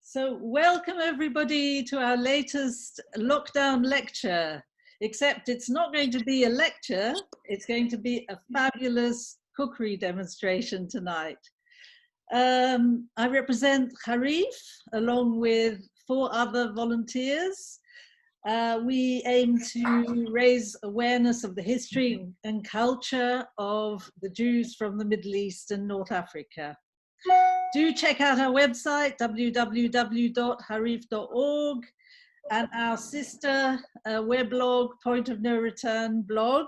So welcome everybody to our latest lockdown lecture, except it's not going to be a lecture, it's going to be a fabulous cookery demonstration tonight. I represent Harif along with 4 other volunteers. We aim to raise awareness of the history and culture of the Jews from the Middle East and North Africa. Do check out our website, www.harif.org, and our sister weblog, Point of No Return blog.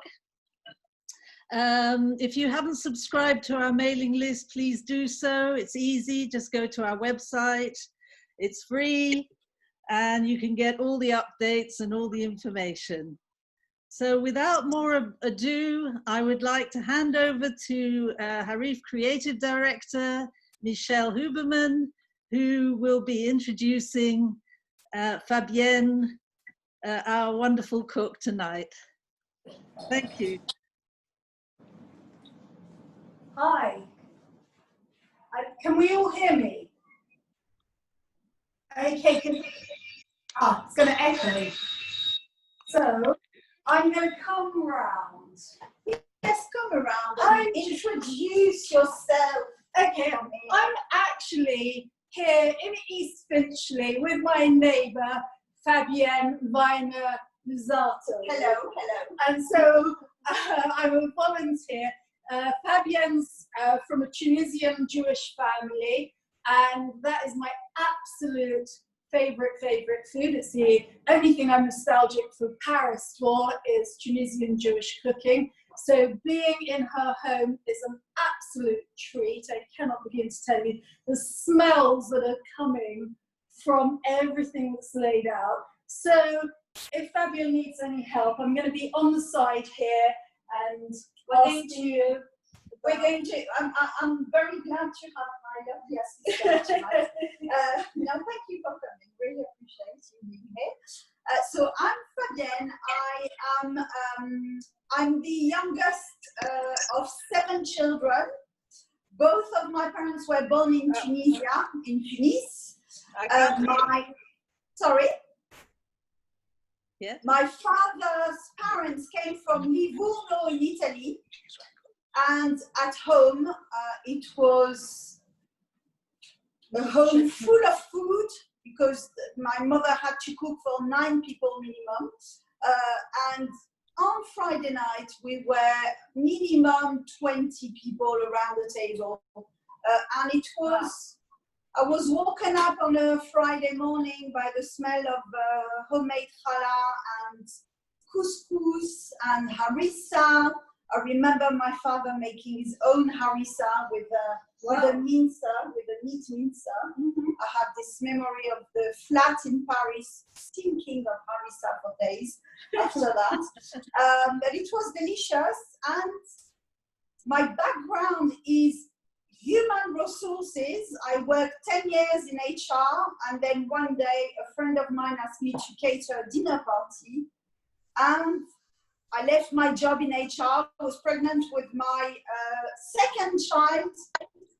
If you haven't subscribed to our mailing list, please do so. It's easy, just go to our website. It's free, and you can get all the updates and all the information. So without more ado, I would like to hand over to Harif Creative Director, Michelle Huberman, who will be introducing Fabienne, our wonderful cook tonight. Thank you. Hi. Can we all hear me? Okay, it's going to echo. So, I'm going to come round. Yes, come around and introduce yourself. Okay, I'm actually here in East Finchley with my neighbour, Fabienne Viner-Luzzato. Hello, hello. And so I'm a volunteer. Fabienne's from a Tunisian Jewish family, and that is my absolute favourite food. It's the only thing I'm nostalgic for Paris for is Tunisian Jewish cooking. So being in her home is an absolute treat. I cannot begin to tell you the smells that are coming from everything that's laid out. So if Fabienne needs any help, I'm going to be on the side here and I'm very glad to have my lovely assistant tonight. No, thank you for coming. Really appreciate you being here. So I'm Fabienne. I'm the youngest of 7 children. Both of my parents were born in Tunisia, in Tunis. Yeah. My father's parents came from Livorno in Italy. And at home, it was a home full of food because my mother had to cook for 9 people minimum. And on Friday night, we were minimum 20 people around the table. And it was, I was woken up on a Friday morning by the smell of homemade challah and couscous and harissa. I remember my father making his own harissa with a meat mincer. I have this memory of the flat in Paris stinking of harissa for days after that. But it was delicious, and my background is human resources. I worked 10 years in HR, and then one day a friend of mine asked me to cater a dinner party, and I left my job in HR. I was pregnant with my 2nd child,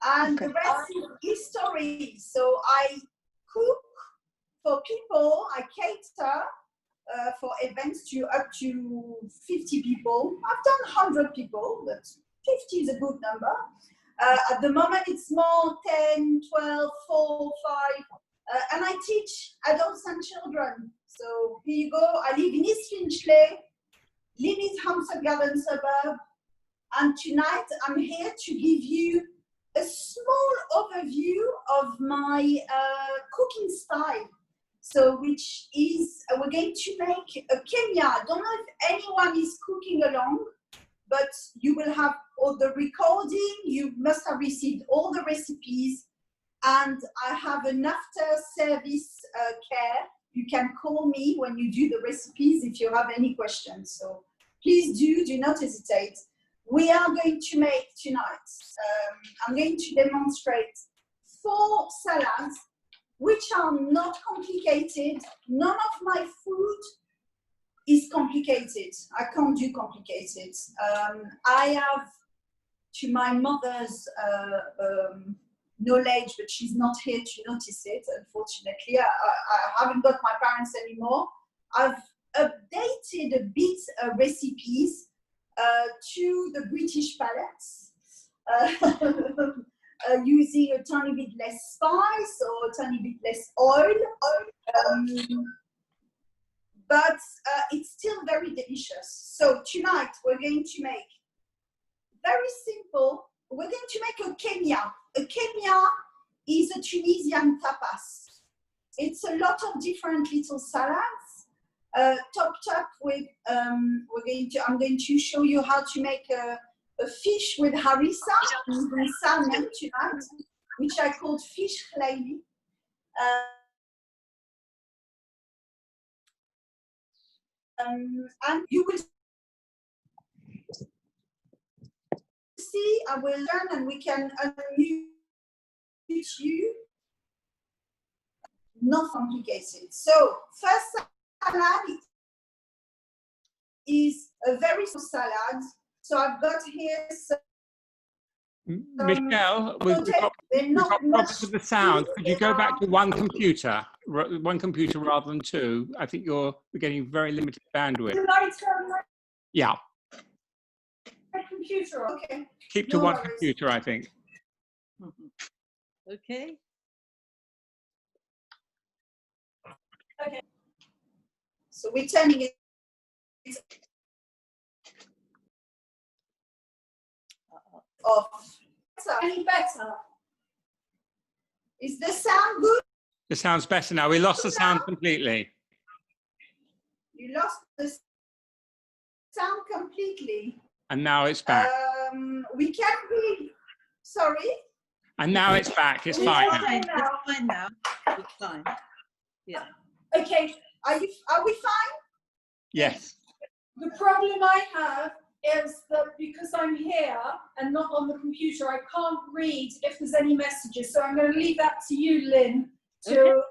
and the rest is history. So I cook for people, I cater for events to up to 50 people. I've done 100 people, but 50 is a good number. At the moment, it's more 10, 12, 4, 5. And I teach adults and children. So here you go. I live in East Finchley, Limit Hampstead Garden suburb, and tonight I'm here to give you a small overview of my cooking style. So which is, we're going to make a kemia. I don't know if anyone is cooking along, but you will have all the recording, you must have received all the recipes, and I have an after service care. You can call me when you do the recipes if you have any questions. So please do not hesitate. We are going to make tonight, I'm going to demonstrate 4 salads, which are not complicated. None of my food is complicated. I can't do complicated. I have, to my mother's knowledge, but she's not here to notice it, unfortunately. I haven't got my parents anymore. I've updated a bit recipes to the British palates, using a tiny bit less spice or a tiny bit less oil. But it's still very delicious. So tonight we're going to make very simple. We're going to make a kemia. A kemia is a Tunisian tapas. It's a lot of different little salads, topped up with. I'm going to show you how to make a fish with harissa and salmon tonight, which I called fish khlayli. And you will see, I will learn and we can unmute you. Not complicated. So, first salad is a very small salad. So, I've got here some. Michelle, we've got problems with the sound. Could you go back to one computer rather than two? I think we're getting very limited bandwidth. Yeah. Computer, okay. Keep to one computer, I think. Okay. Okay. So we're turning it off. Any better? Is the sound good? The sound's better now. We lost the sound completely. You lost the sound completely. And now it's back. We can read. Sorry. And now it's back. It's fine now. It's fine now. It's fine. Yeah. Okay. Are we fine? Yes. The problem I have is that because I'm here and not on the computer, I can't read if there's any messages. So I'm going to leave that to you, Lynn, to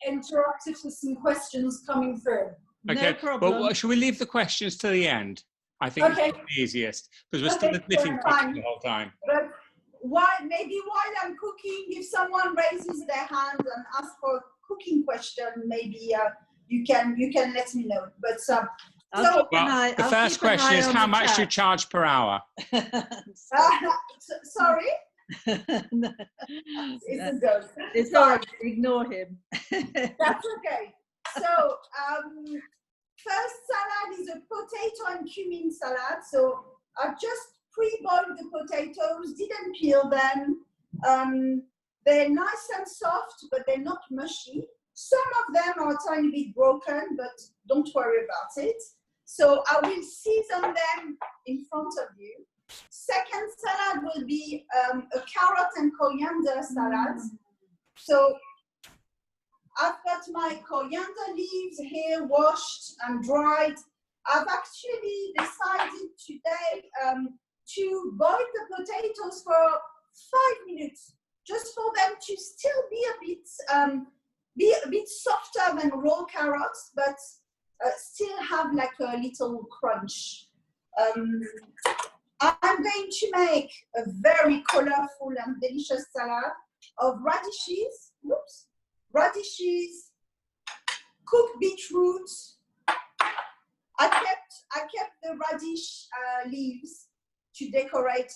interrupt if there's some questions coming through. Okay. No problem. Well, should we leave the questions to the end? I think it's the easiest because we're still admitting questions the whole time. But maybe while I'm cooking, if someone raises their hand and asks for a cooking question, maybe you can let me know. But the first question is how much you charge per hour? Sorry. No. It's a joke. It's all right. Ignore him. That's okay. So first salad is a potato and cumin salad. So I've just pre-boiled the potatoes, didn't peel them. They're nice and soft, but they're not mushy. Some of them are a tiny bit broken, but don't worry about it. So I will season them in front of you. Second salad will be a carrot and coriander salad. So I've got my coriander leaves here washed and dried. I've actually decided today to boil the potatoes for 5 minutes, just for them to still be a bit softer than raw carrots, but still have like a little crunch. I'm going to make a very colorful and delicious salad of radishes. Oops. Radishes, cooked beetroot. I kept the radish leaves to decorate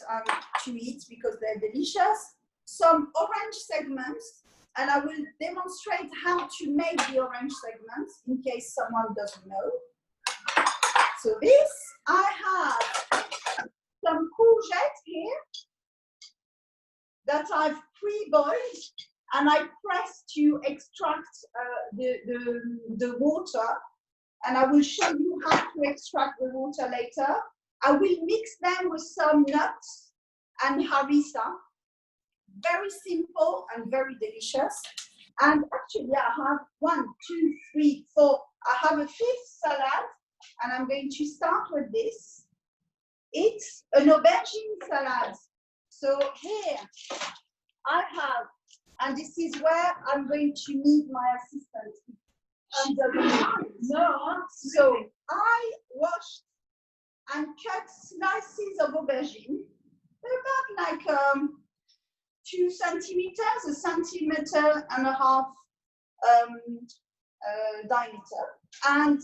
to eat because they're delicious. Some orange segments, and I will demonstrate how to make the orange segments in case someone doesn't know. So this, I have some courgette here that I've pre-boiled. And I press to extract the water, and I will show you how to extract the water later. I will mix them with some nuts and harissa. Very simple and very delicious. And actually, I have 1, 2, 3, 4. I have a 5th salad, and I'm going to start with this. It's an aubergine salad. So here I have. And this is where I'm going to need my assistant. So I washed and cut slices of aubergine. They're about like 2 centimeters, a centimeter and a half diameter, and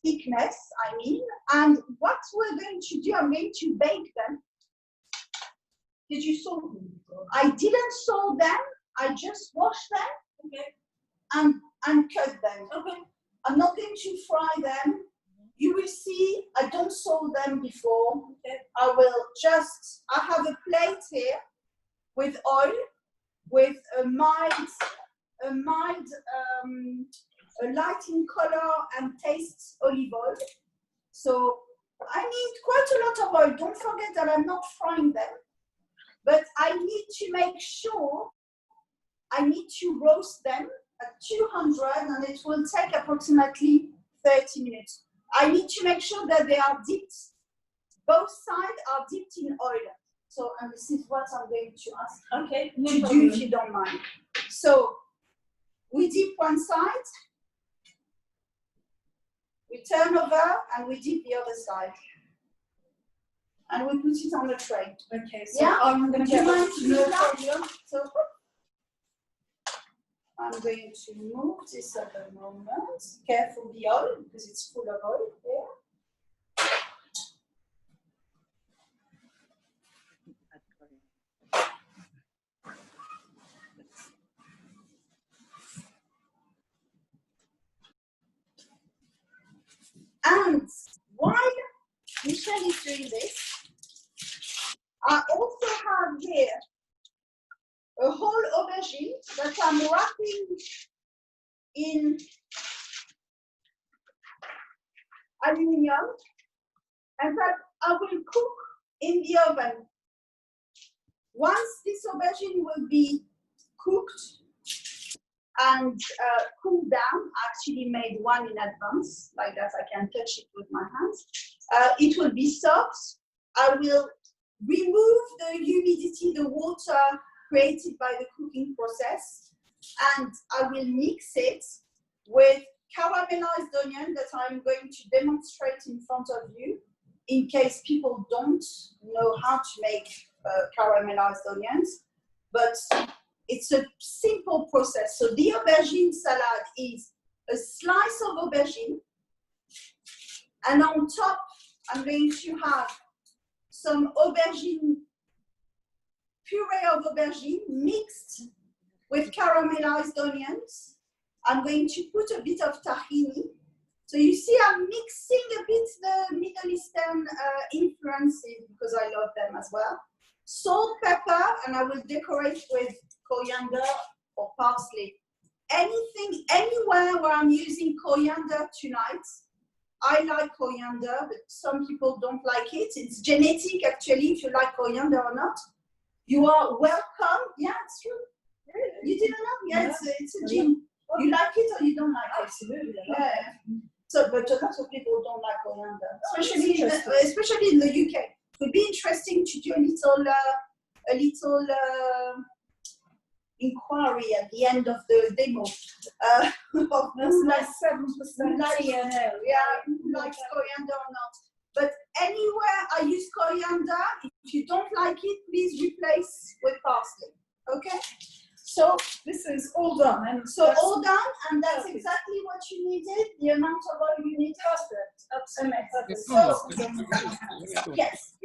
thickness, I mean. And what we're going to do, I'm going to bake them. Did you sew them? I didn't sew them, I just washed them, okay, and cut them. Okay. I'm not going to fry them. You will see, I don't sew them before. Okay. I have a plate here with oil, with a light in color and taste olive oil. So I need quite a lot of oil. Don't forget that I'm not frying them, but I need to make sure, I need to roast them at 200, and it will take approximately 30 minutes. I need to make sure that they are dipped, both sides are dipped in oil. So, and this is what I'm going to ask to do, if you don't mind. So, we dip one side, we turn over, and we dip the other side. And we put it on the tray. Okay, so yeah? I'm going to get So, I'm going to move this at the moment. Careful the oil, because it's full of oil here. And while Michelle is doing this, I also have here a whole aubergine that I'm wrapping in aluminium, and that I will cook in the oven. Once this aubergine will be cooked and cooled down, I actually made one in advance, like that I can touch it with my hands. It will be soft. I will remove the humidity, the water created by the cooking process, and I will mix it with caramelized onion that I'm going to demonstrate in front of you, in case people don't know how to make caramelized onions, but it's a simple process. So the aubergine salad is a slice of aubergine, and on top I'm going to have some aubergine, puree of aubergine mixed with caramelized onions. I'm going to put a bit of tahini. So you see, I'm mixing a bit the Middle Eastern influences because I love them as well. Salt, pepper, and I will decorate with coriander or parsley. Anything, anywhere where I'm using coriander tonight. I like coriander, but some people don't like it. It's genetic, actually, if you like coriander or not. You are welcome. Yeah, it's true. Really? You didn't know? Yeah, it's a gene. You like it or you don't like it? Absolutely. Yeah. So, but a lot of people don't like coriander, especially in the UK. It would be interesting to do a little inquiry at the end of the demo. Who likes 7%? Who likes coriander or not? But anywhere I use coriander, if you don't like it, please replace with parsley. Okay? So this is all done. And so all done, and that's exactly what you needed, the amount of oil you need. Perfect. So, yes.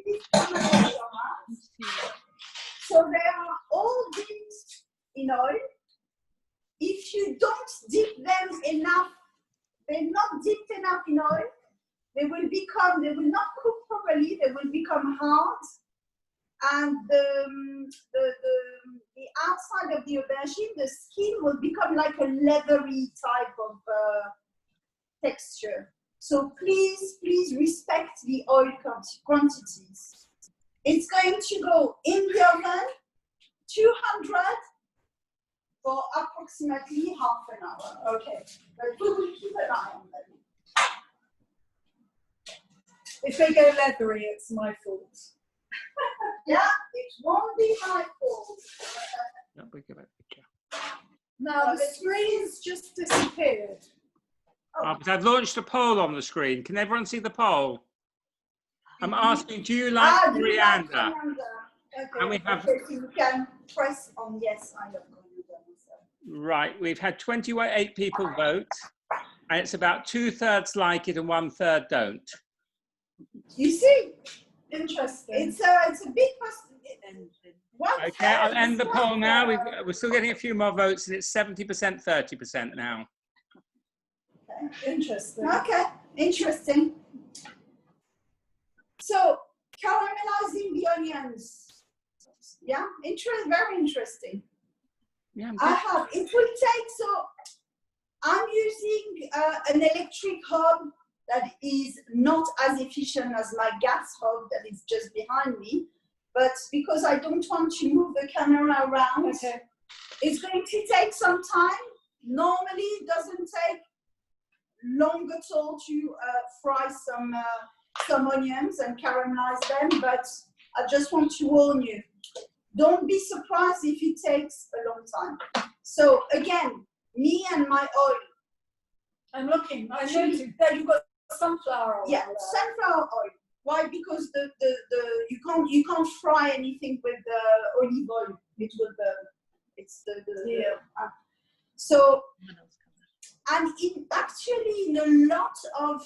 So they are all dipped in oil. If you don't dip them enough, they're not dipped enough in oil, they will not cook properly, they will become hard. And the outside of the aubergine, the skin will become like a leathery type of texture. So please respect the oil quantities. It's going to go in the oven, 200 for approximately half an hour. Okay, but we will keep an eye on them. If they go leathery, it's my fault. Yeah, it won't be my fault. No, we give it a picture. Now the screen's just disappeared. But I've launched a poll on the screen. Can everyone see the poll? I'm asking, do you like coriander? Okay. And we have. Okay, so you can press on yes. I love you. Right, we've had 28 people vote, and it's about 2/3 like it and 1/3 don't. You see, Interesting. it's a big question. Okay, I'll end the poll now. We're still getting a few more votes, and it's 70%, 30% now. Interesting. Okay, interesting. So, caramelizing the onions. Yeah, very interesting. Yeah, it will take, so I'm using an electric hob that is not as efficient as my gas hob that is just behind me. But because I don't want to move the camera around, Okay. it's going to take some time. Normally, it doesn't take long at all to fry some onions and caramelize them, but I just want to warn you, don't be surprised if it takes a long time. So again, me and my oil. I'm looking. I noticed that you've got sunflower oil. Yeah, sunflower oil. Why? Because you can't fry anything with the olive oil. It will burn. It's so. And actually, in a lot of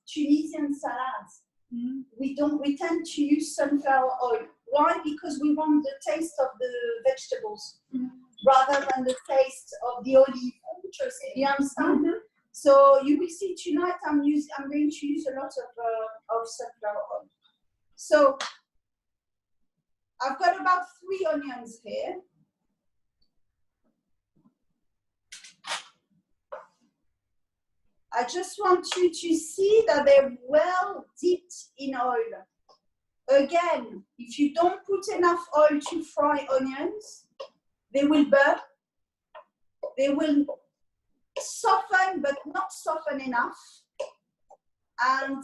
Tunisian salads, we tend to use sunflower oil. Why? Because we want the taste of the vegetables rather than the taste of the olive. Interesting. You understand? So you will see tonight. I'm going to use a lot of sunflower oil. So I've got about 3 onions here. I just want you to see that they're well dipped in oil. Again, if you don't put enough oil to fry onions, they will burn. They will soften, but not soften enough. And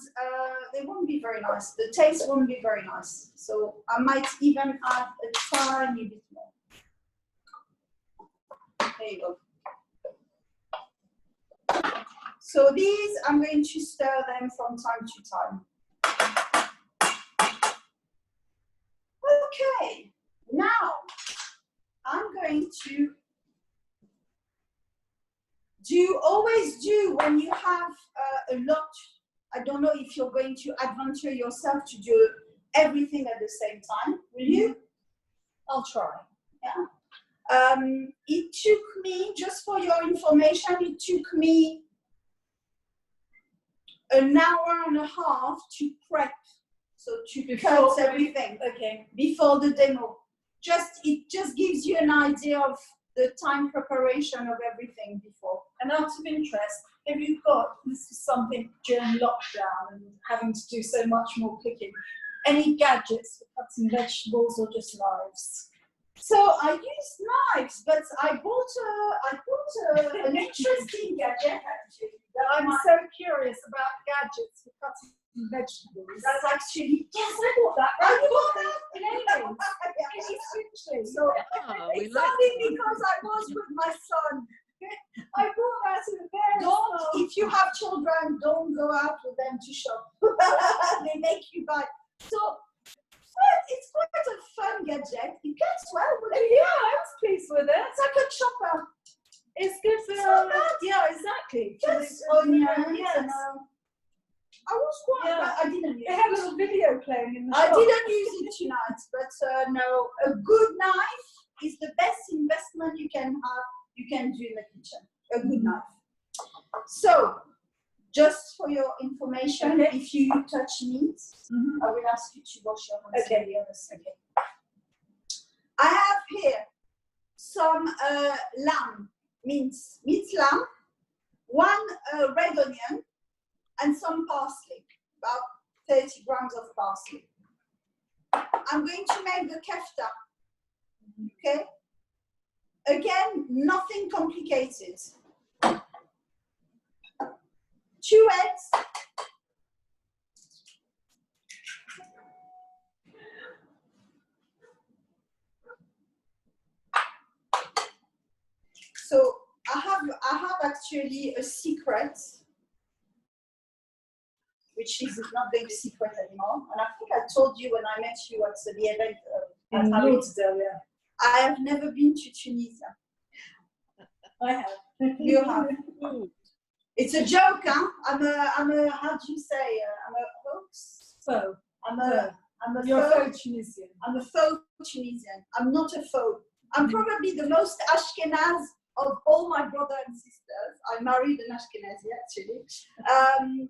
they won't be very nice. The taste won't be very nice. So I might even add a tiny bit more. There you go. So these, I'm going to stir them from time to time. Okay, now I'm going to always do when you have a lot. I don't know if you're going to adventure yourself to do everything at the same time. Will you? I'll try. Yeah. It took me, just for your information, it took me an hour and a half to prep, so to cut everything. Okay. Before the demo. It just gives you an idea of the time preparation of everything before. And out of interest, have you got, this is something during lockdown and having to do so much more cooking, any gadgets for cutting vegetables or just knives? So I use knives, but I bought an interesting gadget actually. I'm so curious about gadgets for cutting vegetables. That's actually, yes, I bought that. I bought that. So it's only because I was with my son. I bought that in the If you have children, don't go out with them to shop. They make you buy. So it's quite a fun gadget. It gets well with it. Yeah, I was pleased with it. It's like a chopper. It's good for yeah, exactly. Just onions. Yes. I was quite. Yeah. I didn't use They had a little video playing in the I shop. didn't use it tonight, but no, a good knife is the best investment you can have. You can do in the kitchen. A good knife. So, just for your information, if you touch meat, I will ask you to wash your hands. Okay. The other side. I have here some lamb, minced lamb, 1 red onion, and some parsley, about 30 grams of parsley. I'm going to make the kefta, okay? Again, nothing complicated. 2 eggs. So I have actually a secret. which is not going to secret anymore. And I think I told you when I met you at the event at Paris. Yeah. I have never been to Tunisia. I have. You have. It's a joke, huh? I'm a how do you say? I'm a hoax. So I'm a you're a faux faux Tunisian. I'm a faux Tunisian. I'm not a faux. I'm probably the most Ashkenaz of all my brothers and sisters. I married an Ashkenazi actually.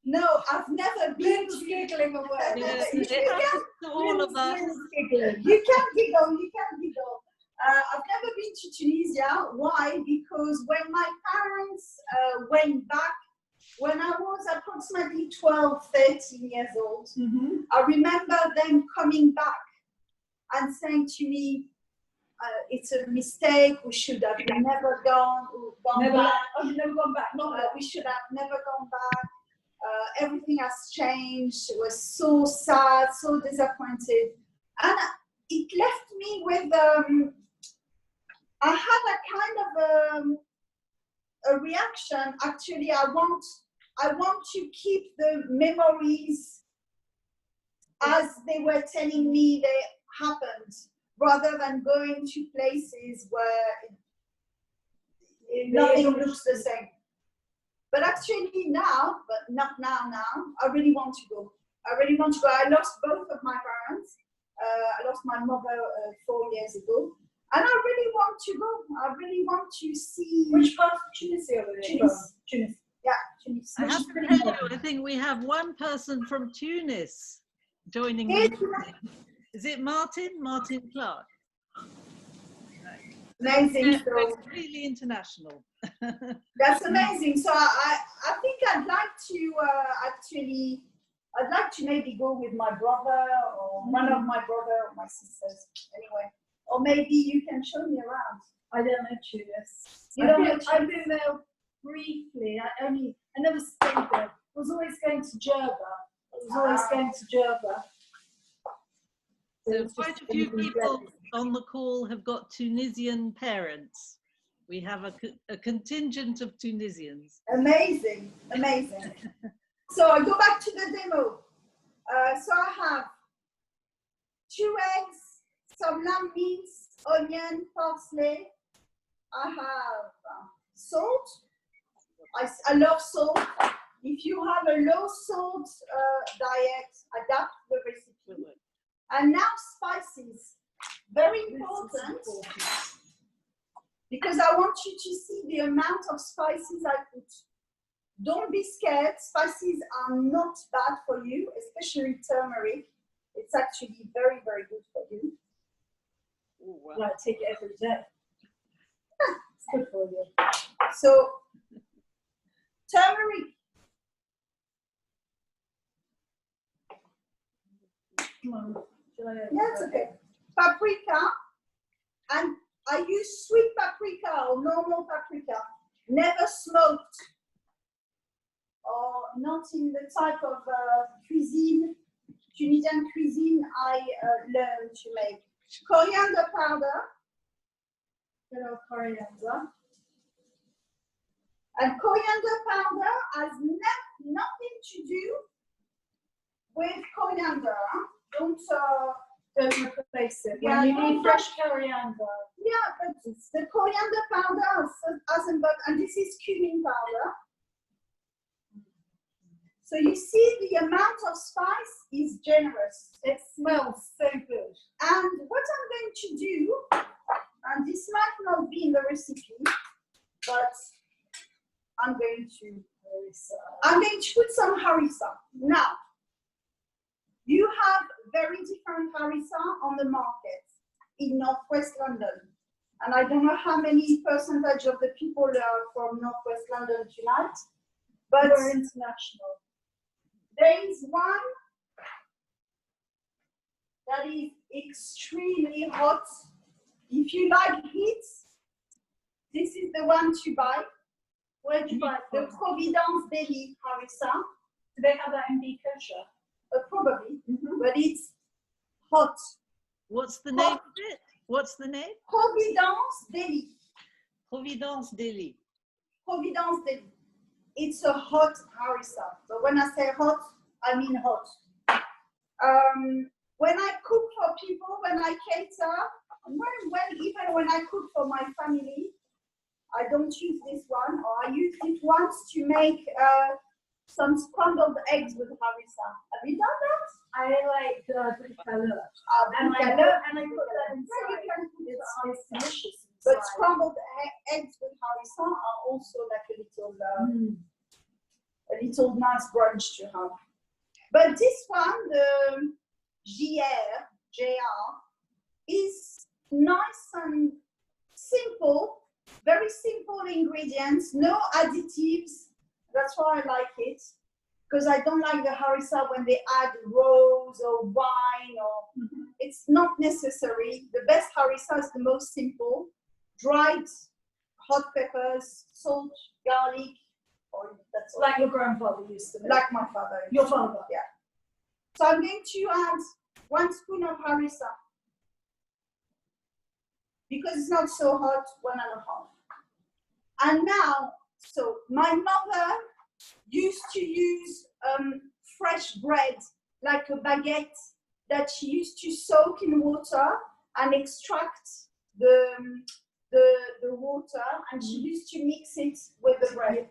No, I've never been Lynn's giggling away. Yes, You it happens to all of us. Lynn's giggling. You can giggle, you can giggle. I've never been to Tunisia. Why? Because when my parents went back, when I was approximately 12, 13 years old, I remember them coming back and saying to me, it's a mistake, we should have never gone back. I've never gone back. We should have never gone back. Everything has changed. It was so sad, so disappointed. And it left me with, I had a kind of a reaction. Actually, I want to keep the memories as they were telling me they happened, rather than going to places where nothing looks the same. But actually now, but not now, I really want to go. I lost both of my parents. I lost my mother 4 years ago. And I really want to go. I really want to see. Which part of Tunisia were they from? Tunis. Yeah, Tunis. I have to tell you, I think we have one person from Tunis joining me. Is it Martin? Martin Clark. Amazing. Yeah, So it's really international. that's amazing. So I think I'd like to I'd like to maybe go with my brother or one of my brother or my sisters. Anyway, or maybe you can show me around. I don't know Tunis. You don't know I've been there briefly. I never stayed there. I was always going to Jerba. So quite a few people on the call have got Tunisian parents. We have a contingent of Tunisians. Amazing. So I go back to the demo. So I have 2 eggs, some lamb meats, onion, parsley. I have salt. I love salt. If you have a low salt diet, adapt the recipe. And now spices, very important, because I want you to see the amount of spices I put. Don't be scared, spices are not bad for you, especially turmeric. It's actually very, very good for you. Oh, wow. I take it every day. It's good for you. So, turmeric. Come on. Yeah, it's okay. Paprika, and I use sweet paprika or normal paprika, never smoked, or not in the type of cuisine, Tunisian cuisine I learned to make. Coriander powder, coriander. And coriander powder has nothing to do with coriander. Don't replace it. Yeah, you need fresh coriander. Yeah, but the coriander powder hasn't got, and this is cumin powder. So you see the amount of spice is generous. It smells so good. And what I'm going to do, and this might not be in the recipe, but I'm going to put some harissa. Now, you have very different harissa on the market in Northwest London. And I don't know how many percentage of the people are from Northwest London tonight, but we're international. There is one that is extremely hot. If you like heat, this is the one to buy. Where do you buy it? The Providence Deli harissa. Do they have that in Be Kosher? Probably, but it's hot. What's the name of it? What's the name? Providence Deli. Providence Deli. Providence Deli. it's a hot harissa. So when I say hot, I mean hot. When I cook for people, when I cater, even when I cook for my family, I don't use this one, or I used it once to make some scrambled eggs with harissa. Have you done that? I like the color. And I put that inside. It's delicious. But scrambled eggs with harissa are also like a little nice brunch to have. But this one, the JR, is nice and simple, very simple ingredients, no additives. That's why I like it, because I don't like the harissa when they add rose or wine, or it's not necessary. The best harissa is the most simple: dried hot peppers, salt, garlic, or that's all. Like your grandfather used to make. Like my father. Your father. Yeah. So I'm going to add 1 spoon of harissa, because it's not so hot, 1.5. And now, so my mother used to use fresh bread, like a baguette, that she used to soak in water and extract the water, and she used to mix it with the bread.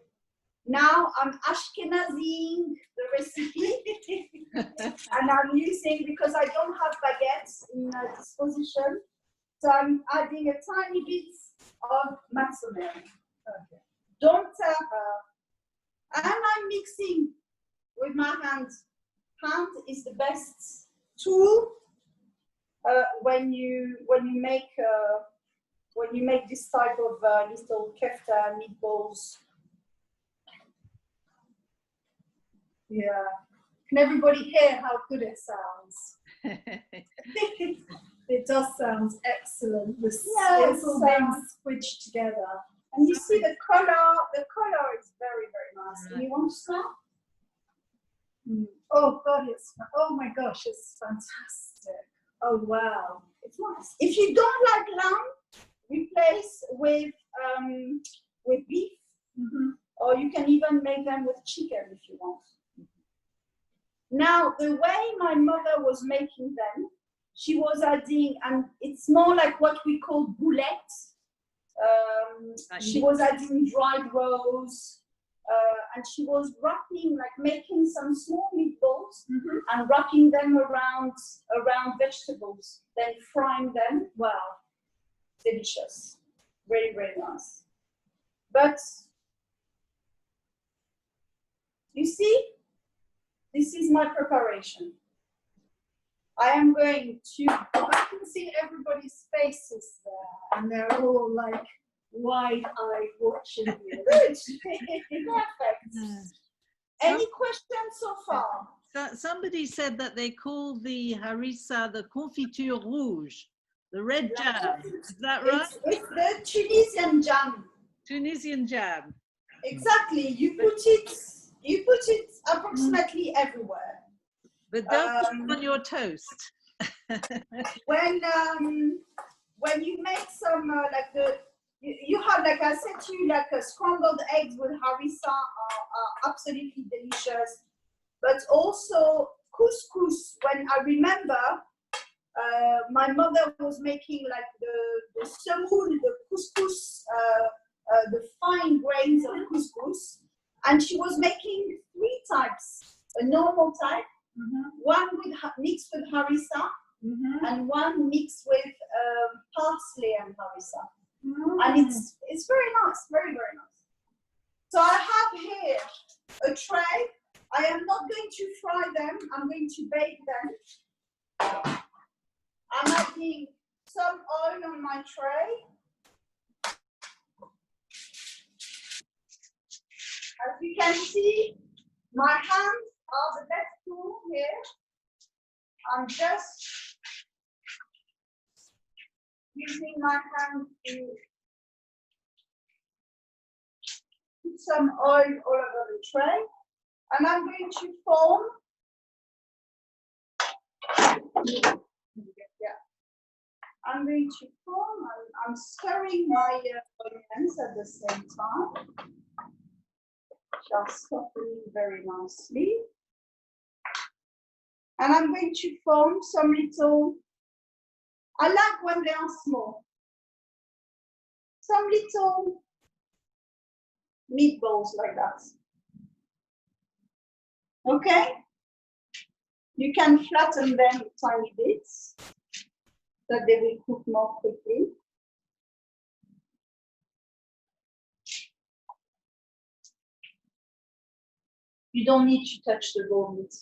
Now I'm Ashkenazing the recipe, and I'm using, because I don't have baguettes in disposition, so I'm adding a tiny bit of maximum. Okay. Don't tell her. And I'm mixing with my hand. Hand is the best tool when you make this type of little kefta meatballs. Yeah. Can everybody hear how good it sounds? It does sound excellent. It's all being squidged together. And you see the color is very, very nice. And you want to smell? Oh God, oh my gosh, it's fantastic. Oh wow. It's nice. If you don't like lamb, replace with beef, or you can even make them with chicken if you want. Now, the way my mother was making them, she was adding, and it's more like what we call boulettes. She was adding dried rose, and she was wrapping, like making some small meatballs and wrapping them around vegetables, then frying them. Wow, delicious, very, very nice. But you see, this is my preparation. I am going to, I can see everybody's faces there, and they're all like wide-eyed watching you. Good. Perfect. Any questions so far? Somebody said that they call the harissa the confiture rouge, the red jam. Is that right? It's the Tunisian jam. Tunisian jam. Exactly. You put it approximately everywhere. But don't put it on your toast. When you make some you have, like I said to you, like scrambled eggs with harissa are absolutely delicious. But also couscous. When I remember, my mother was making like the semoule, the couscous, the fine grains of couscous, and she was making 3 types: a normal type, one mixed with harissa, and one mixed with parsley and harissa. And it's very nice, very, very nice. So I have here a tray. I am not going to fry them, I'm going to bake them. I'm adding some oil on my tray. As you can see, my hands are the best tool here. I'm just using my hand to put some oil all over the tray. And I'm going to form. I'm going to form, and I'm stirring my onions at the same time. just softening very nicely. And I'm going to form some little, I like when they are small, some little meatballs like that. Okay? You can flatten them tiny bits so that they will cook more quickly. You don't need to touch the raw meat.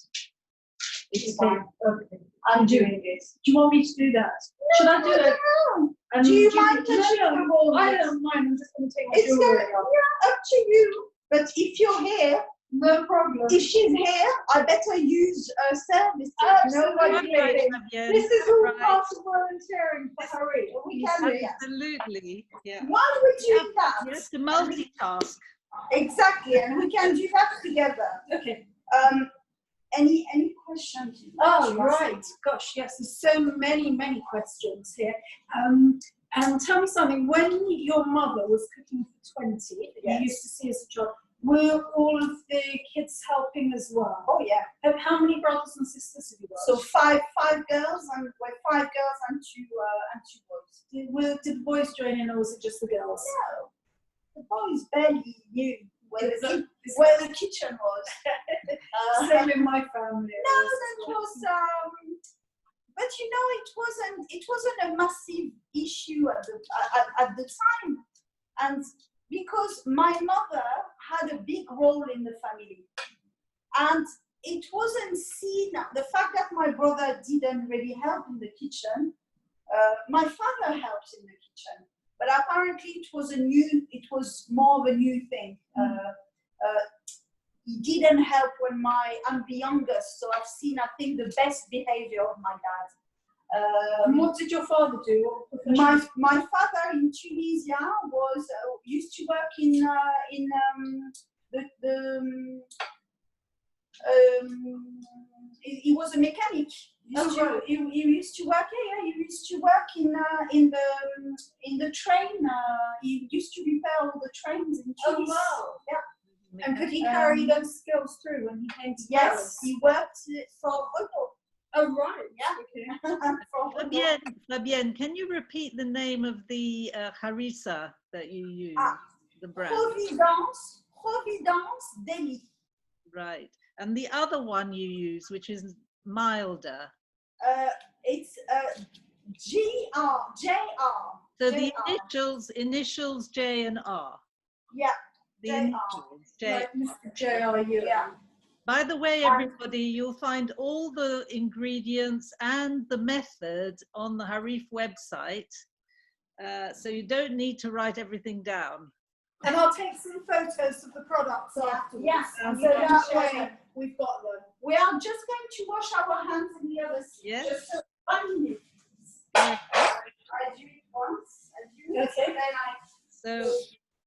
It's fine. Okay. I'm doing this. Do you want me to do that? Should I do it? No. Do you mind touching the raw meat? I don't mind. I'm just going to take my It's jewelry gonna, off. yeah, up to you. But if you're here, No problem. if she's here, I better use services. Absolutely. Fabienne. This is all Right. part of volunteering for Harry. We can do that. Absolutely. Yeah. While we're doing that, You have to multitask. exactly, and we can do that together. Okay. Any questions? Oh, right. Gosh, yes, there's so many questions here. And tell me something, when your mother was cooking for 20, Yes. you used to see as a child, were all of the kids helping as well? Oh yeah. And how many brothers and sisters have you got? So five girls and five girls and two boys. Did the boys join in, or was it just the girls? No, the boys barely knew where Is that- where the kitchen was. Same in my family. No, that was. But you know, it wasn't a massive issue at the time, and because my mother had a big role in the family, and it wasn't seen. The fact that my brother didn't really help in the kitchen, my father helps in the kitchen, but apparently it was more of a new thing. He didn't help when I'm the youngest, so I've seen, I think, the best behavior of my dad. And what did your father do? My father in Tunisia was used to work in he was a mechanic. He used to work. He used to work in the train. He used to repair all the trains in Tunisia. Oh wow! Yeah. And could he carry those skills through when he came to Yes, Paris? he worked for Renault. Oh right. Yeah. Okay. For Renault. Fabienne, can you repeat the name of the harissa that you use? The brand. Providence Deli. Right. And the other one you use, which is milder. It's JR. So the initials J and R. Yeah. The JR. initials J. Like Mr. J.R.U. Yeah. By the way, everybody, you'll find all the ingredients and the method on the Harif website. So you don't need to write everything down. And I'll take some photos of the products afterwards. Yes, And so that way way we've got them. we are just going to wash our hands in the other side. Yes. Just 1 minute. Yeah. I do it once. Okay. Then So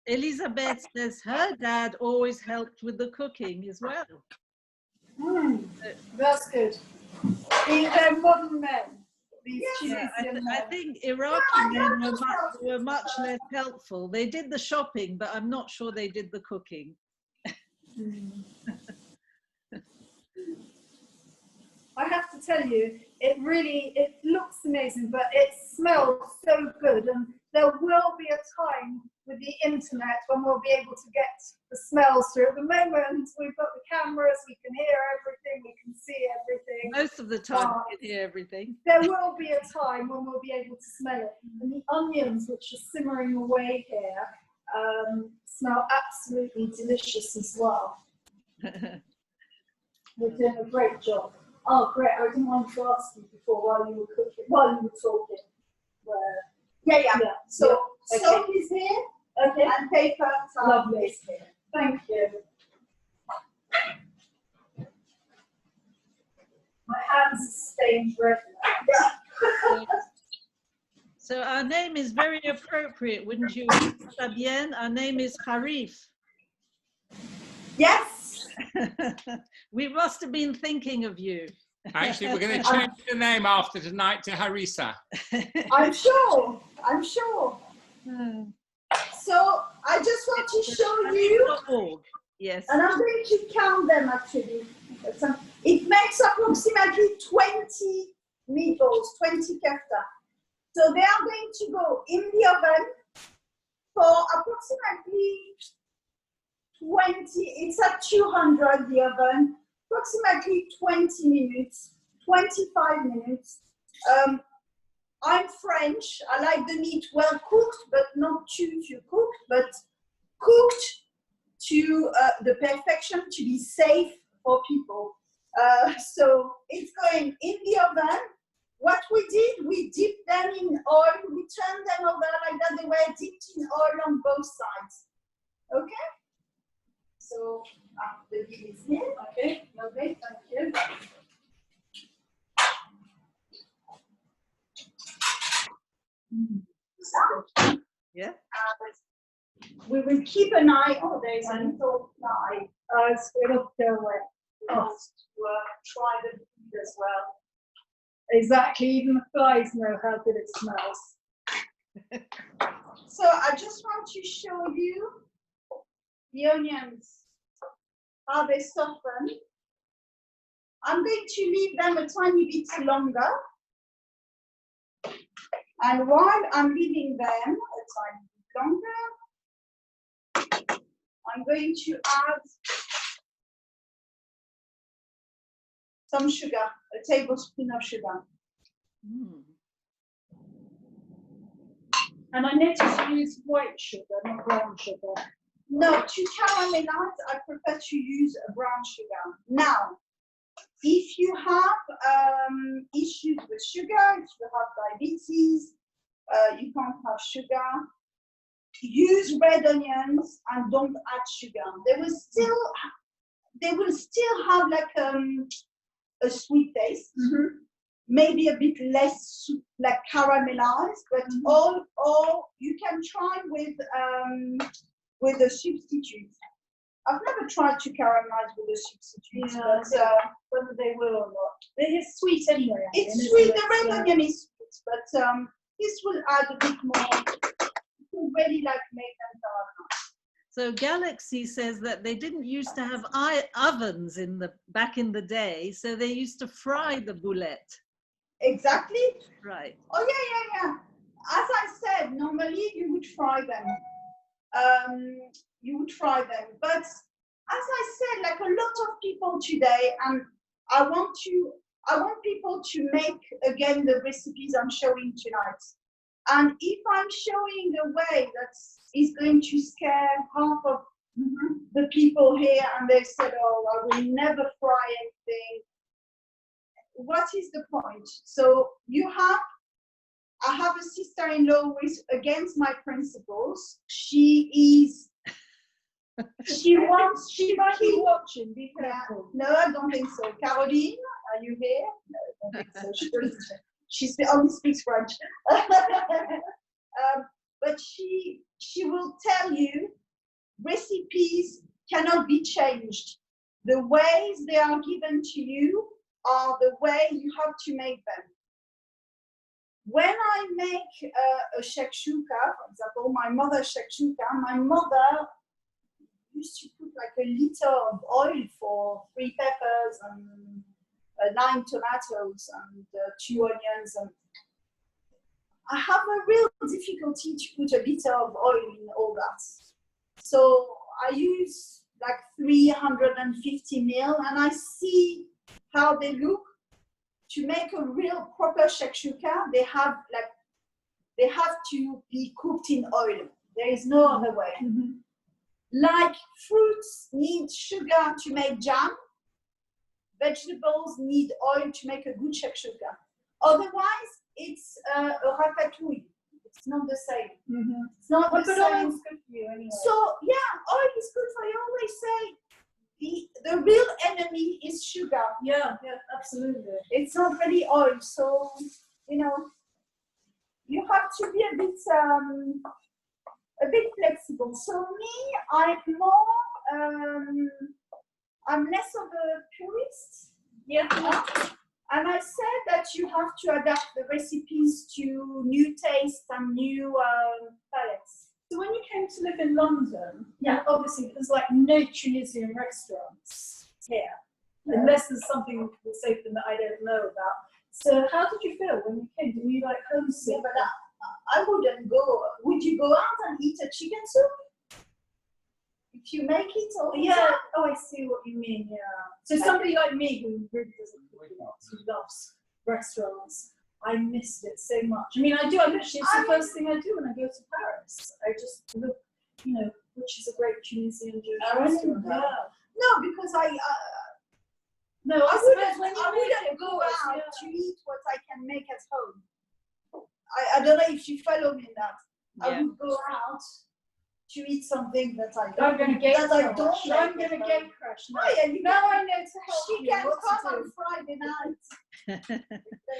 Elizabeth says her dad always helped with the cooking as well. That's good. They're modern men. These Yeah, Tunisian I men. think Iraqi men were much less helpful. They did the shopping, but I'm not sure they did the cooking. I have to tell you, it looks amazing, but it smells so good. And there will be a time with the internet when we'll be able to get the smells through. At the moment, we've got the cameras, we can hear everything, we can see everything. Most of the time, you can hear everything. There will be a time when we'll be able to smell it. And the onions, which are simmering away here, smell absolutely delicious as well. We're doing a great job. Oh, great. I didn't want to ask you before while you were cooking, while you were talking. yeah. So Okay. soap is here. Okay. And paper towel Lovely. is here. Thank you. My hands are stained red now. So our name is very appropriate, wouldn't you, Fabienne? Our name is Harif. Yes. We must have been thinking of you. Actually, we're going to change the name after tonight to Harissa. I'm sure. So I just want to show you. Harif.org. Yes. And I'm going to count them actually. It makes approximately 20 meatballs, 20 kefta. So they are going to go in the oven for approximately 20, it's at 200 the oven, approximately 20 minutes, 25 minutes. I'm French, I like the meat well cooked, but not too cooked, but cooked to the perfection to be safe for people. So it's going in the oven. What we did, we dipped them in oil, we turned them over like that, they were dipped in oil on both sides. Okay? So the deal is here. Okay, lovely, thank you. Yeah. We will keep an eye. Oh, there is a little fly. It'll go away. Oh, try the food as well. Exactly, even the flies know how good it smells. So I just want to show you the onions, how they soften. I'm going to leave them a tiny bit longer. And while I'm leaving them a tiny bit longer, I'm going to add some sugar, a tablespoon of sugar. Mm. And I noticed you use white sugar, not brown sugar. No, to caramelize, I prefer to use a brown sugar. Now, if you have issues with sugar, if you have diabetes, you can't have sugar, use red onions and don't add sugar. They will still have like a sweet taste, maybe a bit less like caramelized, but or you can try with a substitute. I've never tried to caramelize with a substitute, but whether they will or not. It's sweet anyway. It's sweet, the red onion is sweet, but this will add a bit more. It will really like make them caramelize. So Galaxy says that they didn't used to have ovens back in the day, so they used to fry the boulette. Exactly. Right. Oh yeah. As I said, normally you would fry them. But as I said, like a lot of people today, and I want people to make again the recipes I'm showing tonight. And if I'm showing a way that is going to scare half of the people here, and they said, "Oh, I will never fry anything," what is the point? So I have a sister-in-law who is against my principles. She might be watching, be careful. No, I don't think so. Caroline, are you here? No, I don't think so. She only speaks French. But she will tell you recipes cannot be changed. The ways they are given to you are the way you have to make them. When I make a shakshuka, for example, my mother's shakshuka, my mother used to put like a liter of oil for 3 peppers and 9 tomatoes and 2 onions. And I have a real difficulty to put a liter of oil in all that. So I use like 350 ml, and I see how they look. To make a real proper shakshuka, they have to be cooked in oil. There is no other way. Like fruits need sugar to make jam, vegetables need oil to make a good shakshuka. Otherwise, it's a ratatouille. It's not the same. It's not the same. Oil is good for you anyway. So yeah, oil is good for you. I always say the real enemy is sugar. Yeah, absolutely. It's not really oil, so you have to be a bit flexible. So me, I'm less of a purist. Yeah. And I said that you have to adapt the recipes to new tastes and new palates. So when you came came to live in London, Yeah. and obviously there's like no Tunisian restaurants here, Yeah. unless there's something that's open that I don't know about. So how did you feel when you came? Were you like homesick? Yeah, but I wouldn't go. Would you go out and eat a chicken soup? If you make it, or Yeah. Oh, I see what you mean. Yeah. So somebody like me who really doesn't cook a lot, who loves restaurants, I missed it so much. I mean, I do. I literally, it's the first thing I do when I go to Paris. I just look, you know, which is a great Tunisian Jewish restaurant. Yeah. Yeah. No, because No, I suppose when you wouldn't make it, go of course, out yeah. to eat what I can make at home. I don't know if you follow me in that. I would go out to eat something that I don't. I'm going to gate that I crash. don't I'm like going to at gate home. crash. Oh, yeah, you Now can- I know to help She you can what to come do. on Friday night. It's going to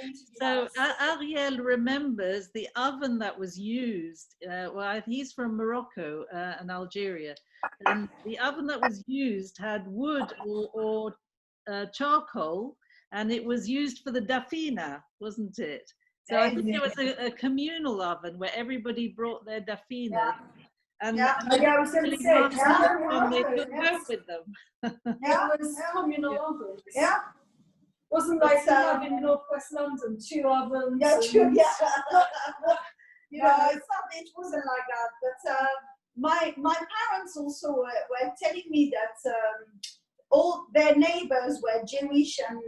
be So nice. Ariel remembers the oven that was used. Well, he's from Morocco and Algeria, and the oven that was used had wood or charcoal, and it was used for the dafina, wasn't it? So I think it was a communal oven where everybody brought their dafinas. Yeah. And Yeah. and Yeah, I was going to really say, nice and they yeah, took home with them. Yeah. it was communal ovens. Yeah. Wasn't like It's, you have in Northwest London, 2 ovens. Yeah, and- true, yeah. You know, it wasn't like that. But my parents also were telling me that all their neighbors were Jewish and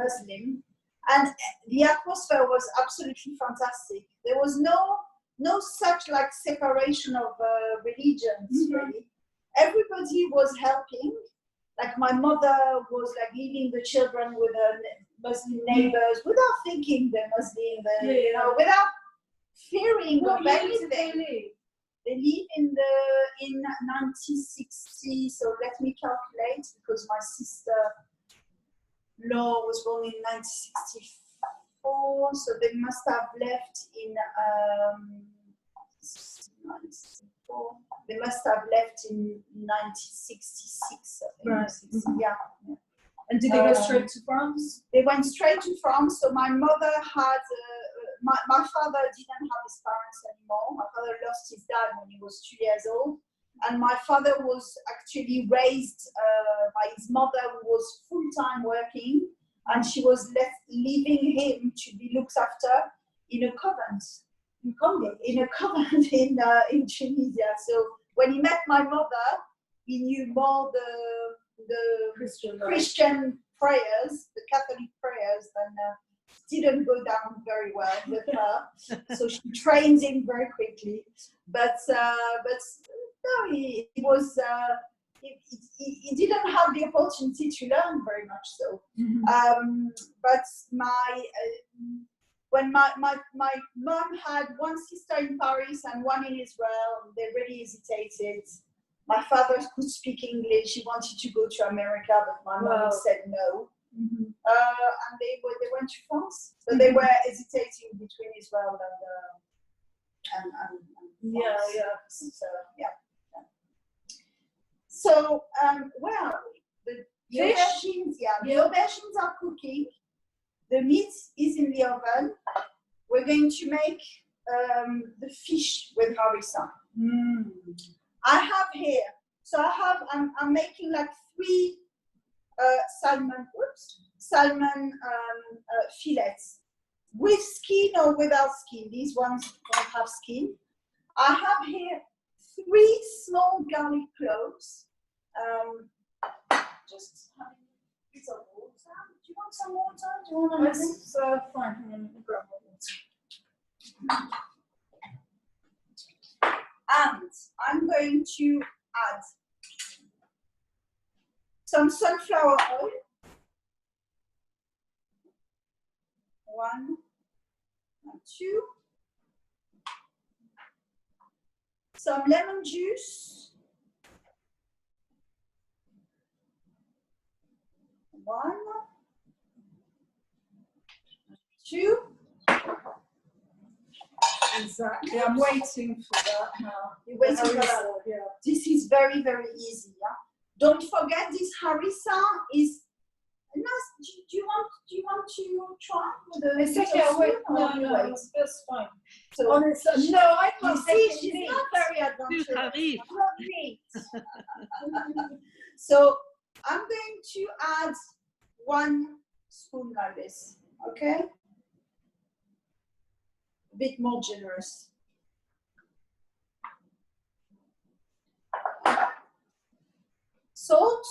Muslim, and the atmosphere was absolutely fantastic. There was no such like separation of religions, really. Everybody was helping. Like my mother was like leaving the children with her Muslim neighbors without thinking they're Muslim, you know, without fearing What of year did anything. they leave? They live in 1960. So let me calculate, because my sister-in-law was born in 1964. So they must have left in 1964. They must have left in 1966. I think. Right. Yeah. And did they go straight to France? They went straight to France. So my mother had, my father didn't have his parents anymore. My father lost his dad when he was 2 years old. And my father was actually raised by his mother, who was full-time working. And she was leaving him to be looked after in a convent. In a convent in Tunisia. So when he met my mother, he knew more the Christian prayers, the Catholic prayers, and didn't go down very well with her. So she trained him very quickly. But no, he was he didn't have the opportunity to learn very much. So, but when my mom had one sister in Paris and one in Israel, they really hesitated. My father could speak English. He wanted to go to America, but my mom said no. And they went to France. So they were hesitating between Israel and France. So where are we? The aubergines, the aubergines are cooking. The meat is in the oven. We're going to make the fish with harissa. I have here, so I'm making like 3 salmon fillets with skin or without skin. These ones don't have skin. I have here 3 small garlic cloves. Just having a bit of water. Do you want some water? Do you want anything? It's fine. I'm going to grab water. And I'm going to add some sunflower oil. 1 and 2. Some lemon juice. 1, 2. Exactly. I'm waiting for that now. You're waiting for that. Yeah. This is very, very easy. Yeah? Don't forget, this harissa is a do you want to try with the? It's okay. Wait, no, that's fine. So honestly, no, I can't see. She's not very adventurous. Not meat. So I'm going to add 1 spoon like this. Okay. A bit more generous. Salt.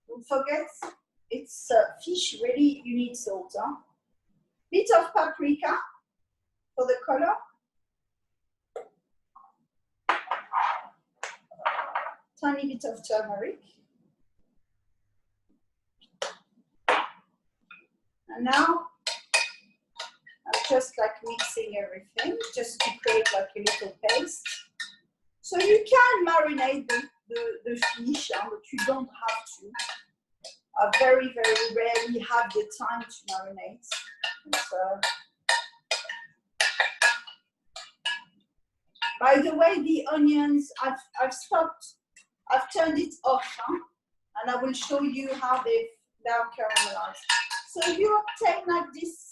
Don't forget, it's fish. Really, you need salt. Huh? Bit of paprika for the color. Tiny bit of turmeric. And now I'm just like mixing everything just to create like a little paste. So you can marinate the fish, but you don't have to. I very, very rarely have the time to marinate. By the way, the onions, I've stopped, I've turned it off, and I will show you how they are caramelized. So you obtain like this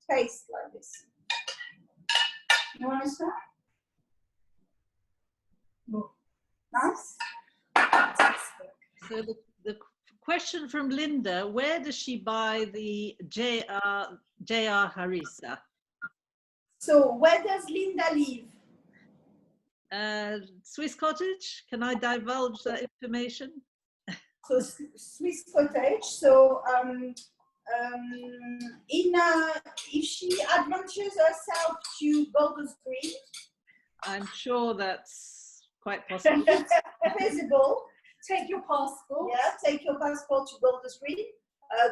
paste like this. You understand? Nice. So the question from Linda, where does she buy the JR harissa? So where does Linda live? Swiss Cottage. Can I divulge that information? So Swiss Cottage. So if she adventures herself to Golders Green, I'm sure that's quite possible. Visible. Take your passport. Yeah, take your passport to Golders Green.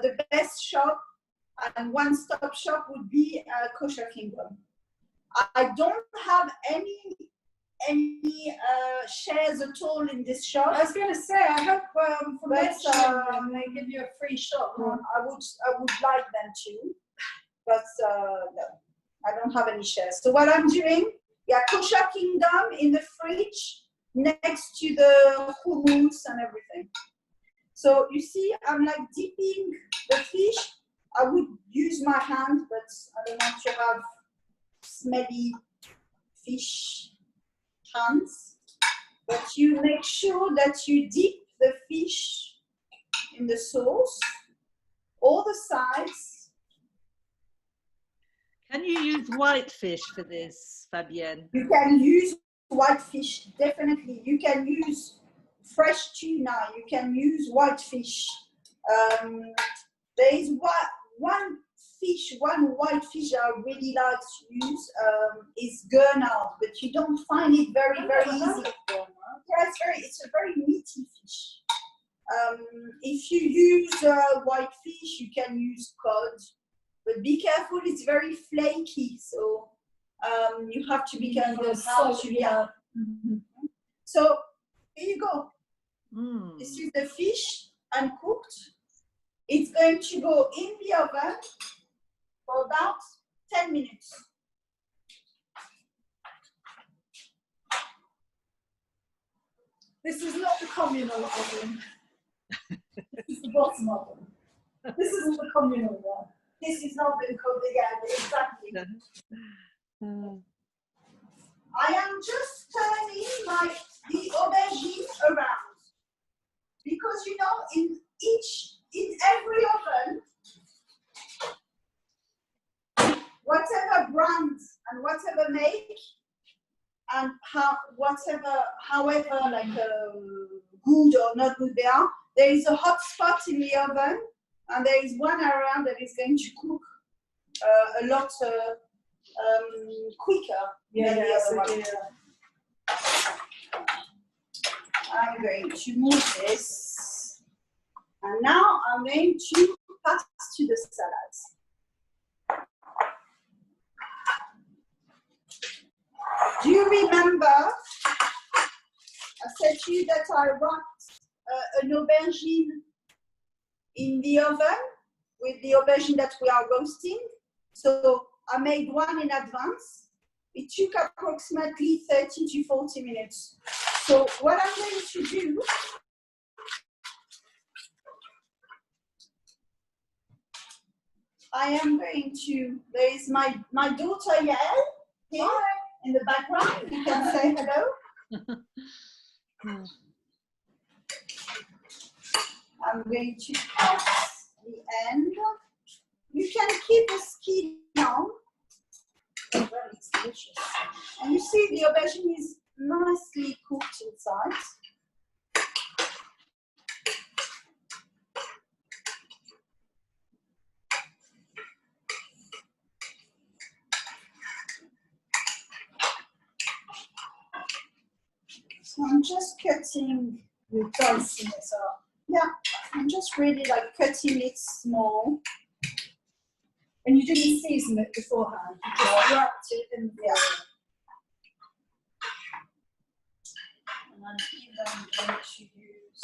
The best shop and one-stop shop would be Kosher Kingdom. I don't have any shares at all in this shop. I was going to say, I hope for next time they give you a free shop. I would like them to, but no, I don't have any shares. So what I'm doing, Kosher Kingdom in the fridge next to the hummus and everything. So you see, I'm like dipping the fish. I would use my hand, but I don't want to have smelly fish hands. But you make sure that you dip the fish in the sauce, all the sides. Can you use white fish for this, Fabienne? You can use white fish, definitely. You can use fresh tuna, you can use white fish. There is one white fish I really like to use is gurnard, but you don't find it very easy. Yeah, it's a very meaty fish. If you use white fish, you can use cod, but be careful, it's very flaky, so you have to be careful how to So here you go. This is the fish uncooked. It's going to go in the oven for about 10 minutes. This is not the communal oven. This is the bottom oven. This isn't the communal one. This is not the exactly. I am just turning the aubergine around, because you know in every oven, whatever brand and whatever make and however like good or not good they are, there is a hot spot in the oven, and there is one area that is going to cook a lot quicker than the other one. I'm going to move this, and now I'm going to pass to the salads. Do you remember I said to you that I wrapped an aubergine in the oven with the aubergine that we are roasting? So I made one in advance. It took approximately 30 to 40 minutes. So what I'm going to do I am going to, there is my daughter Yael here in the background. You can say hello. I'm going to cut the end. You can keep the skin on. Oh, it's delicious. And you see the aubergine is nicely cooked inside. So I'm just cutting the dicing it up. Yeah, I'm just really like cutting it small. And you didn't season it beforehand? You just wrapped it in the And I'm even going to use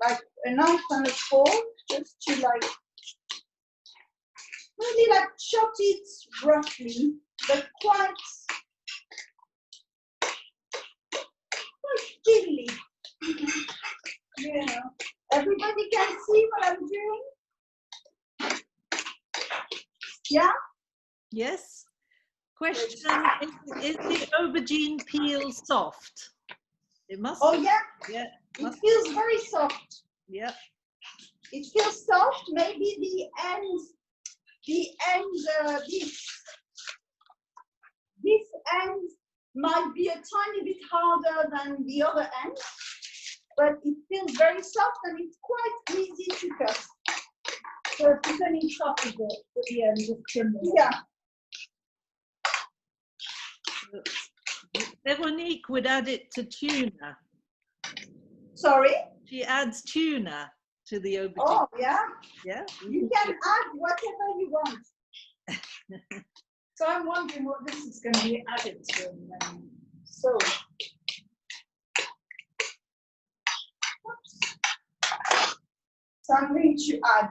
like a knife and a fork just to like really like chop it roughly, but quite gently. Yeah. Everybody can see what I'm doing? Yeah? Yes. Question, is the aubergine peel soft? It must Oh be. yeah? Yeah. It feels very soft. Yeah. It feels soft. Maybe this end might be a tiny bit harder than the other end, but it feels very soft and it's quite easy to cut. So if there's any chop of it at the end, just trim it. Yeah. Veronique would add it to tuna. Sorry? She adds tuna to the aubergine. Oh, yeah. Yeah. You can add whatever you want. So I'm wondering what this is going to be added to. So, I'm going to add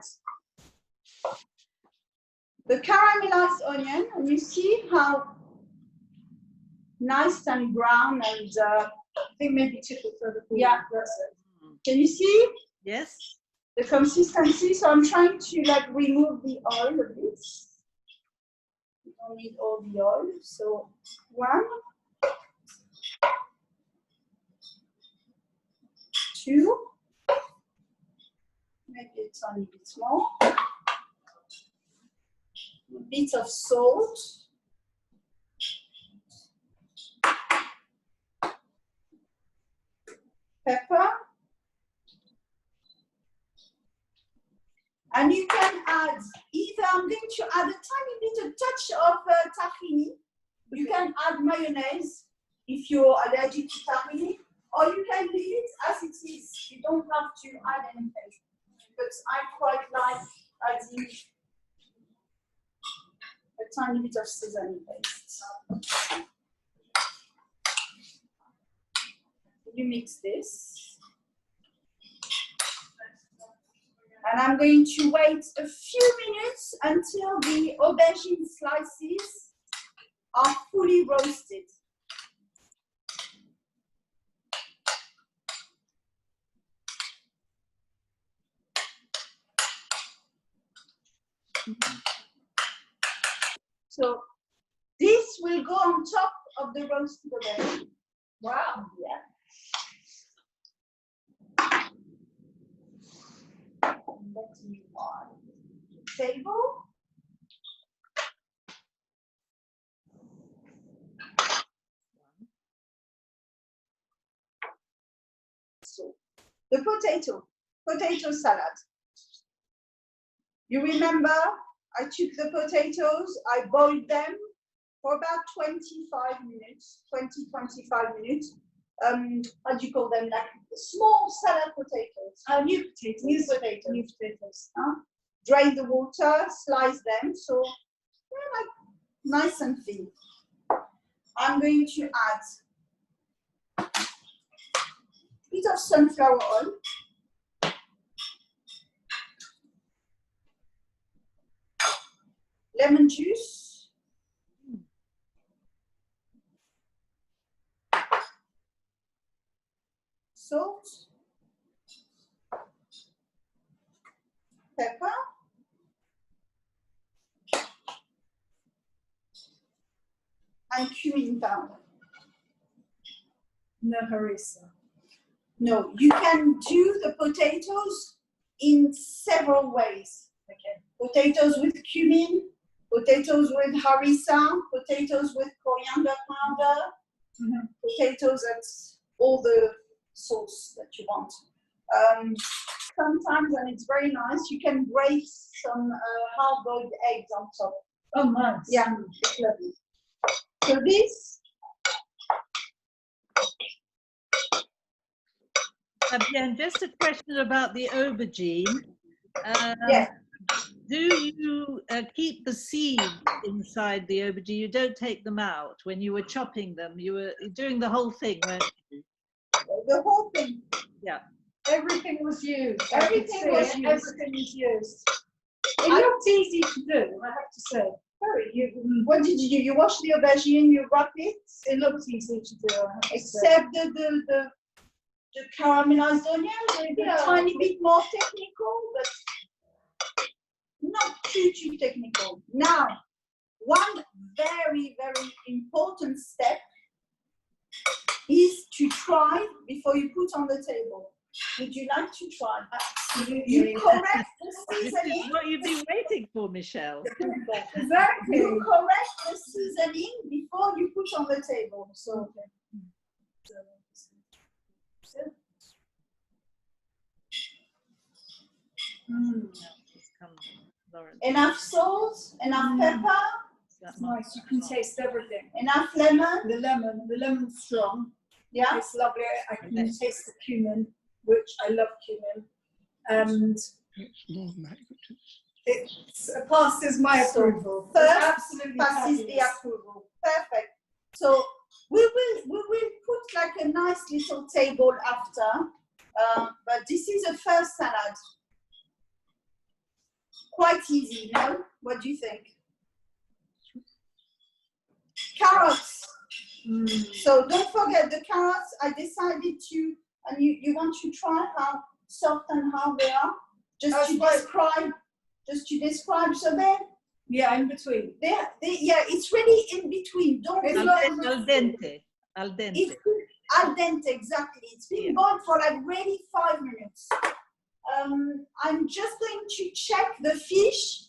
the caramelized onion, and you see how nice and brown and I think maybe tip it further forward. yeah, That's it. can you see Yes. the consistency? So I'm trying to like remove the oil of this. You don't need all the oil. So 1, 2, maybe a tiny bit more. A bit of salt. Pepper. And you can add either, I'm going to add a tiny bit, a touch of tahini. You can add mayonnaise if you're allergic to tahini, or you can leave it as it is. You don't have to add anything. But I quite like adding a tiny bit of sesame paste. You mix this. And I'm going to wait a few minutes until the aubergine slices are fully roasted. So this will go on top of the roasted aubergine. Wow. Yeah. Let me on the table. So the potato salad. You remember I took the potatoes, I boiled them for about 25 minutes, 20-25 minutes. How do you call them? Like small salad potatoes. New potatoes. New potatoes. New potatoes. Drain the water, slice them, so they're like nice and thin. I'm going to add a bit of sunflower oil. Lemon juice. Salt. pepper, and cumin powder. No harissa. No, you can do the potatoes in several ways. Okay. Potatoes with cumin, potatoes with harissa, potatoes with coriander powder, potatoes at all the sauce that you want. Sometimes, and it's very nice, you can grate some hard-boiled eggs on top. Oh, nice. Yeah, it's lovely. So this. Fabienne, just a question about the aubergine. Yeah. Do you keep the seeds inside the aubergine? You don't take them out when you were chopping them. You were doing the whole thing, weren't you? The whole thing. Yeah. Everything was used. Everything was used. Everything was used. It looked easy to do, I have to say. What did you do? You wash the aubergine, you wrap it. It looked easy to do, I have to say. Except the caramelized onions, a tiny bit more technical, but not too technical. Now, one very, very important step is to try before you put on the table. Would you like to try? Absolutely. You correct the This seasoning. is what you've been waiting for, Michelle. Exactly. You correct the seasoning before you put on the table. So, enough salt, enough pepper, It's nice. You can taste everything. enough lemon. The lemon's strong. Yeah. It's lovely. I can taste the cumin, which I love cumin. And it passes my approval. Absolutely passes the approval. Perfect. So we will put like a nice little table after, but this is a first salad. Quite easy, no? What do you think? Carrots. So don't forget the carrots. I decided to, and you want to try how soft and hard they are, just to describe. So then, yeah, in between. Yeah, it's really in between. Don't Al dente. Al dente. It's al dente, exactly. It's been boiled for like really 5 minutes. I'm just going to check the fish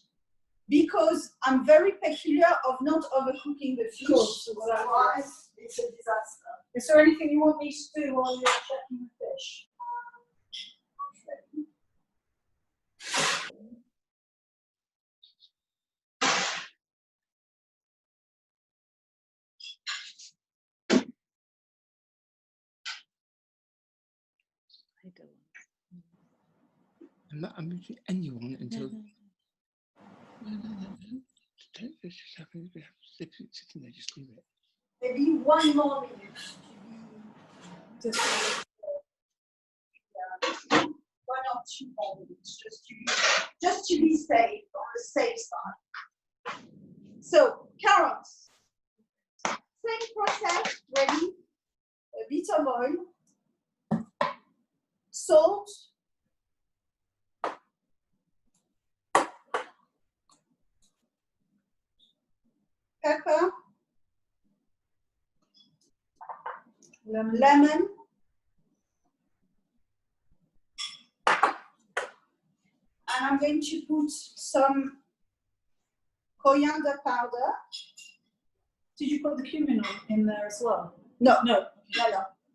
because I'm very peculiar of not overcooking the fish. Otherwise, it's a disaster. Is there anything you want me to do while you're checking the fish? I'm not moving anyone until. Don't just happen to be sitting there, just leave it. Maybe 1 more minute. Just yeah. 1 or 2 more minutes, just to be safe, on the safe side. So carrots, same process. Ready? A bit of oil, salt. Pepper, lemon, and I'm going to put some coriander powder. Did you put the cumin in there as well? No. No.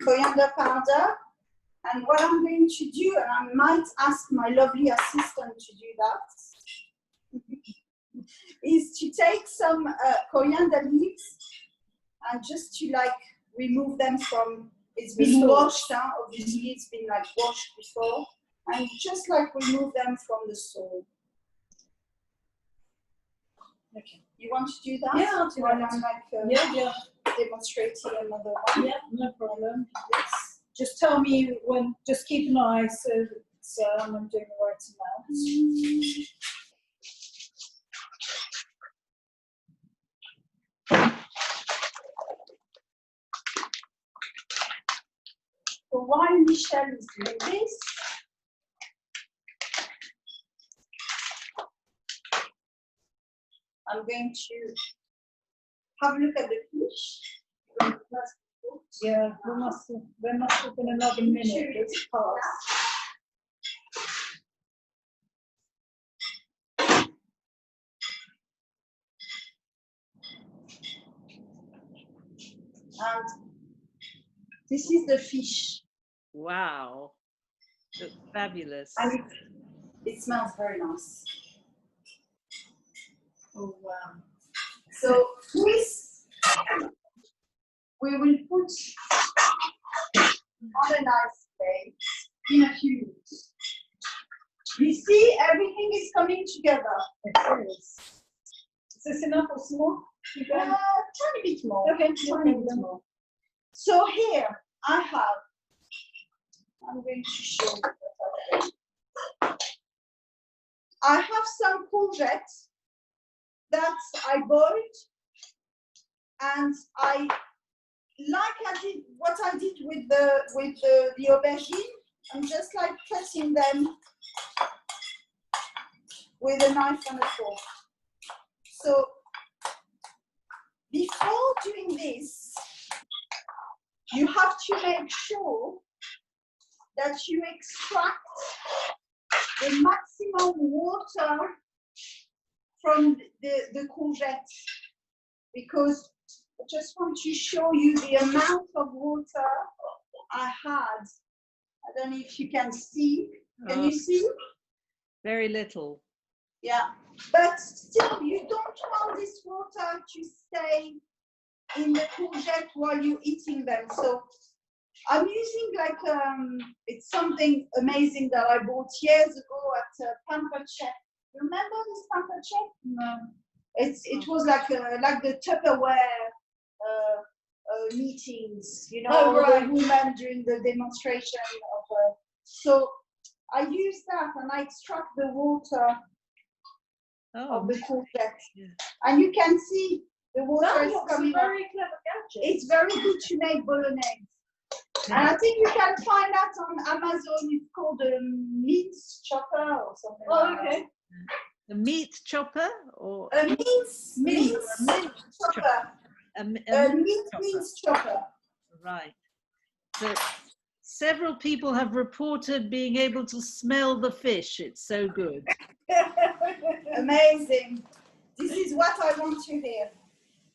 Coriander powder. And what I'm going to do, and I might ask my lovely assistant to do that, is to take some coriander leaves and just to like remove them from, it's been washed out, obviously it's been like washed before, and just like remove them from the soil. Okay. You want to do that? Yeah, I'll do that. I'm like demonstrating another one. Yeah, no problem. Yes. Just tell me when, just keep an eye so that I'm doing the right amount. So while Michelle is doing this, I'm going to have a look at the fish. Yeah, we must have been another minute that's passed. And this is the fish. Wow. Looks fabulous. And it smells very nice. Oh wow. So this we will put on a nice plate in a few minutes. You see, everything is coming together. It is. Is this enough or small? Tiny bit more. Okay, Tiny bit more. So here I have, I'm going to show you what I've done. I have some courgettes that I boiled, and I what I did with the aubergine. I'm just like cutting them with a knife and a fork. So before doing this, you have to make sure that you extract the maximum water from the courgette, because I just want to show you the amount of water I had. I don't know if you can see. Can you see? Very little. Yeah, but still, you don't want this water to stay in the courgette while you're eating them. So I'm using like it's something amazing that I bought years ago at Pampered Chef. You remember this Pampered Chef? No. It was like the Tupperware meetings, you know, the women during the demonstration of. So I use that and I extract the water of the courgette, and you can see the water is coming up. Very clever gadget. It's very good to make bolognese. And I think you can find that on Amazon. It's called a meat chopper or something. Oh, okay. A meat chopper or A meat chopper. A meat chopper. Right. So several people have reported being able to smell the fish. It's so good. Amazing. This is what I want to hear.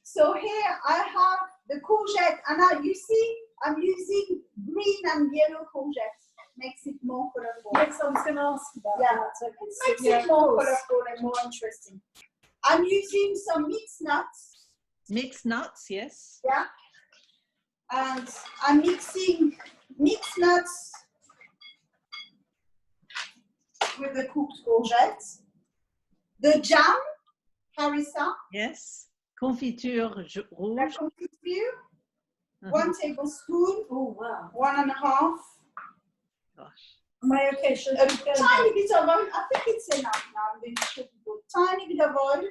So here I have the courgette, and now you see I'm using green and yellow courgettes. Makes it more colorful. Yes, I was going to ask about that. So makes it more colorful and more interesting. I'm using some mixed nuts. Mixed nuts, yes. Yeah. And I'm mixing mixed nuts with the cooked courgettes. The jam, harissa. Yes. Confiture rouge. La confiture. 1 tablespoon. Oh, wow. 1.5. Gosh. Am I okay? Should A tiny bit of oil. I think it's enough now. I'm going to show you a tiny bit of oil.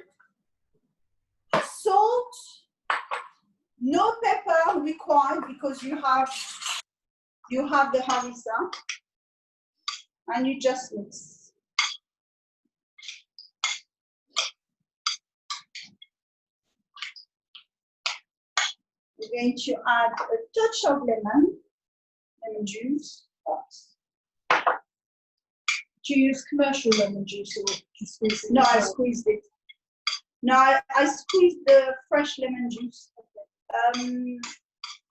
Salt. No pepper required because you have the harissa, and you just mix. We're going to add a touch of lemon juice. Do you use commercial lemon juice or you squeeze it? No, I squeezed it. No, I squeezed the fresh lemon juice.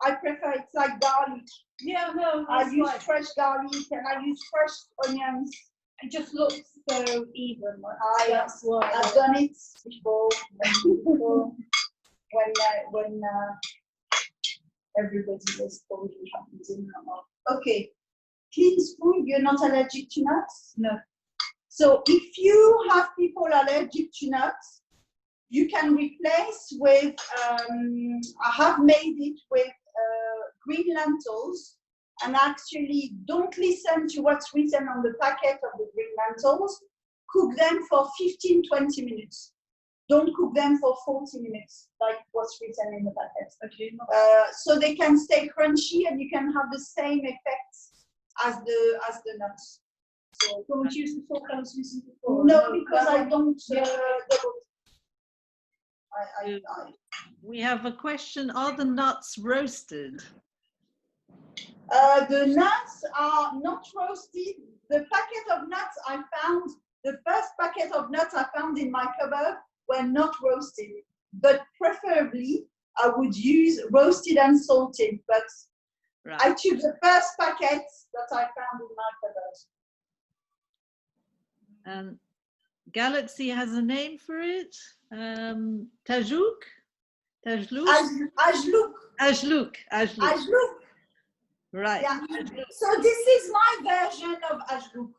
I prefer it's like garlic. Yeah, no, I use fresh garlic and I use fresh onions. It just looks so even. That's why I've done it before. when everybody was probably happy. Okay, clean spoon. You're not allergic to nuts? No. So if you have people allergic to nuts, you can replace with, I have made it with green lentils, and actually don't listen to what's written on the packet of the green lentils. Cook them for 15-20 minutes. Don't cook them for 40 minutes, like what's written in the packet. Okay. So they can stay crunchy and you can have the same effects as the nuts. So don't use the fork I was using before. No, because I don't double. We have a question, are the nuts roasted? The nuts are not roasted. The packet of nuts I found, the first packet of nuts I found in my cupboard were not roasted, but preferably I would use roasted and salted, but Right. I took the first packet that I found in my cupboard. And Galaxy has a name for it. Tajouk? Tajlouk? Ajlouk. Ajlouk. Right. Yeah. So this is my version of ajlouk.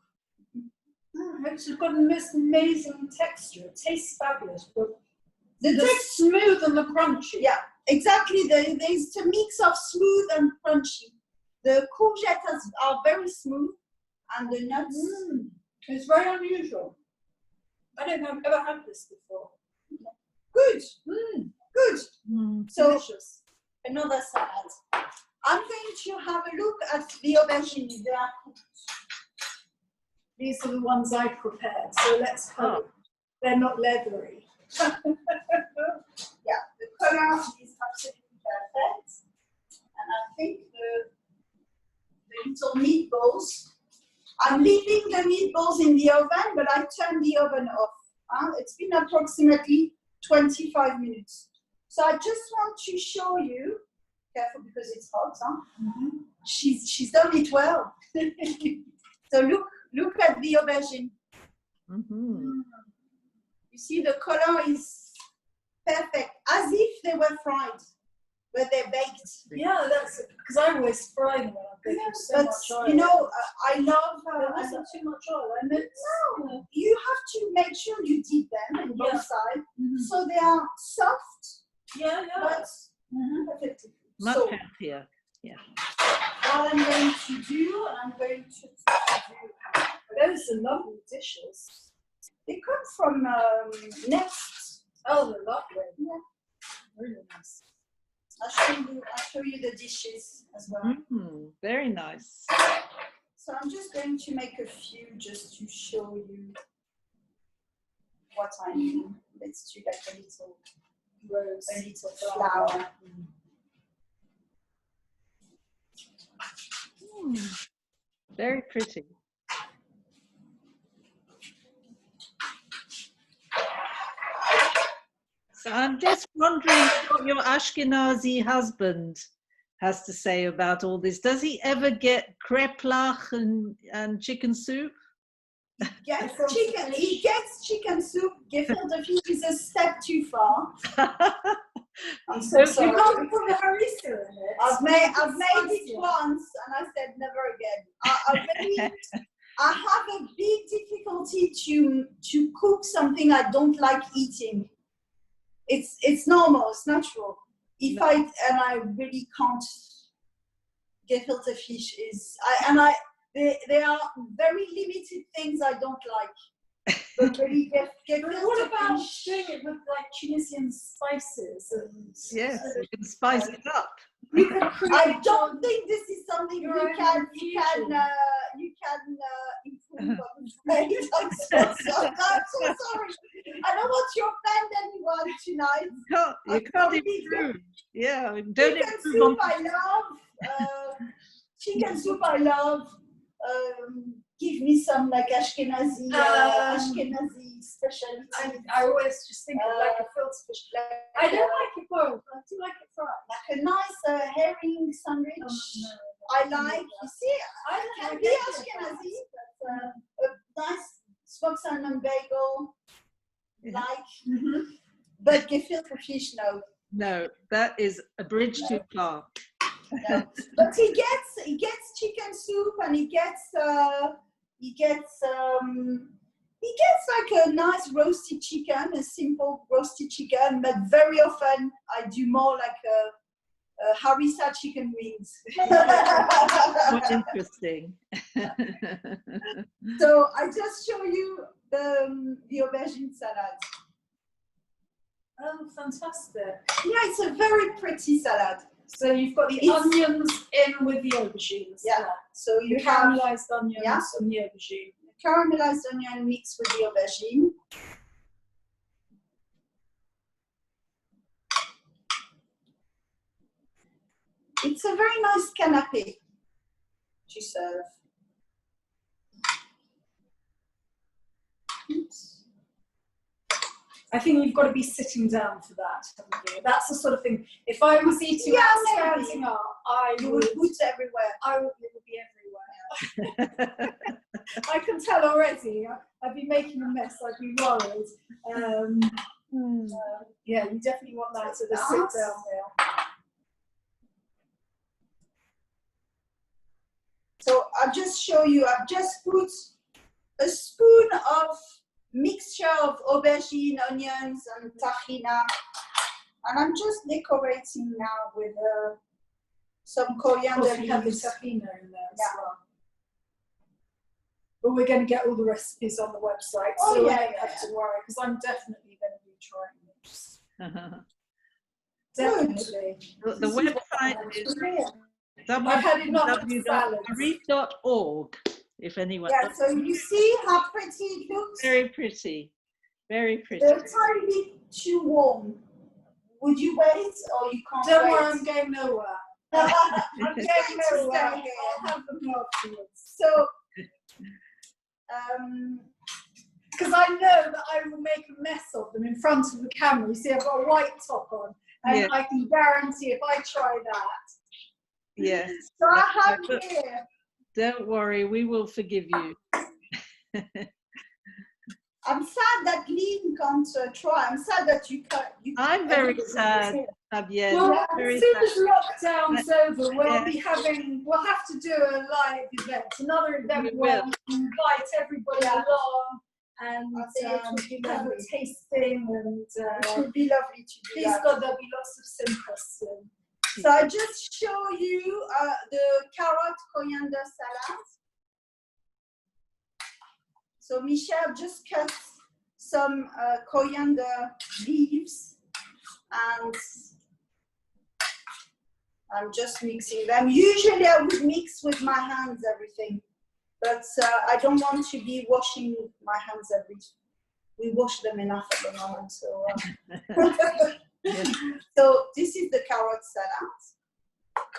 It's got the most amazing texture. It tastes fabulous. But The the smooth and the crunchy. Yeah, exactly. There's a mix of smooth and crunchy. The courgettes are very smooth, and the nuts. It's very unusual. I don't think I've ever had this before. Good. Good. So Delicious. another salad. I'm going to have a look at the aubergine. They are cooked. These are the ones I prepared, so let's hope they're not leathery. Yeah, the color is absolutely perfect. And I think the little meatballs, I'm leaving the meatballs in the oven, but I turned the oven off. It's been approximately 25 minutes. So I just want to show you, careful because it's hot, she's done it well. So look at the aubergine. You see the color is perfect, as if they were fried, but they're baked. Yeah, that's it. Because I always fry them when I'm cooking so But much oil. you know, I love. There wasn't too much oil. I meant No, you have to make sure you dip them on both sides, so they are soft. Yeah. But perfectly. Much So happier. Yeah. what I'm going to do, Those are lovely dishes. they come from Next. Oh, they're lovely. Yeah. Really nice. I'll show you the dishes as well. Very nice. So I'm just going to make a few just to show you what I mean. Let's do like a little Rose. a little flower. Very pretty. So I'm just wondering what your Ashkenazi husband has to say about all this. Does he ever get kreplach and chicken soup? He gets chicken soup. Gefilte fish is a step too far. I'm so sorry. You can't put the harissa in it. I've made it once, and I said never again. I have a big difficulty to cook something I don't like eating. It's normal. It's natural. I really can't. Gefilte fish is there are very limited things I don't like. But really, What about fish, doing it with like Tunisian spices and? Yes, you can spice it up. I don't think this is something you can improve. I'm so sorry. I don't want to offend anyone tonight. You can't improve. Yeah, I mean, don't chicken improve soup on. I love. Chicken soup I love. Give me some like Ashkenazi specialty. I always just think of like a filter fish. I don't like it boiled, but I do like it fried. Like a nice herring sandwich. No. I like. You see, I can like be it. Ashkenazi, but a nice smoked salmon bagel, but gefilte fish, no. No, that is a bridge too far. No. But he gets chicken soup, and he gets like a nice roasted chicken, a simple roasted chicken. But very often I do more like a harissa chicken wings. What interesting. So I just show you the aubergine salad. Oh, fantastic. Yeah, it's a very pretty salad. So you've got the onions in with the aubergines. Yeah. So you have caramelized onions and the aubergine. Caramelized onion mixed with the aubergine. It's a very nice canapé to serve. Oops. I think you've got to be sitting down for that, haven't you? That's the sort of thing. If I was eating out standing up, You would put everywhere. It would be everywhere. I can tell already. I'd be making a mess. I'd be worried. Yeah, you definitely want that at a sit-down meal. So I'll just show you. I've just put a spoon of mixture of aubergine, onions, and tahina, and I'm just decorating now with some coriander We have the leaves. tahina in there as well. But we're going to get all the recipes on the website, so you don't have to worry, because I'm definitely going to be trying this. Definitely. The website is I've had enough salads. www.marie.org, if anyone. Yeah, so you see how pretty it looks? Very pretty. Very pretty. They're a tiny bit too warm. Would you wait or you can't Don't wait? worry, I'm going nowhere. I'm I'm going going to nowhere. stay I'll here. have them afterwards. So, Because I know that I will make a mess of them in front of the camera. You see, I've got a white top on, and Yeah. I can guarantee if I try that. Yes. so I have here. Don't worry, we will forgive you. I'm sad that Lynn can't try. I'm sad that you can't. I'm very sad, Fabienne. Well, Very as soon sad. as lockdown's over, we'll have to do a live event, another event We where will. we invite everybody along and I think it would be have a lovely. tasting and It would be lovely to do please that. God there'll be lots of simples soon. So I just show you the carrot coriander salad. So Michelle just cut some coriander leaves and I'm just mixing them. Usually I would mix with my hands everything, but I don't want to be washing my hands we wash them enough at the moment. So, Yes. so this is the carrot salad.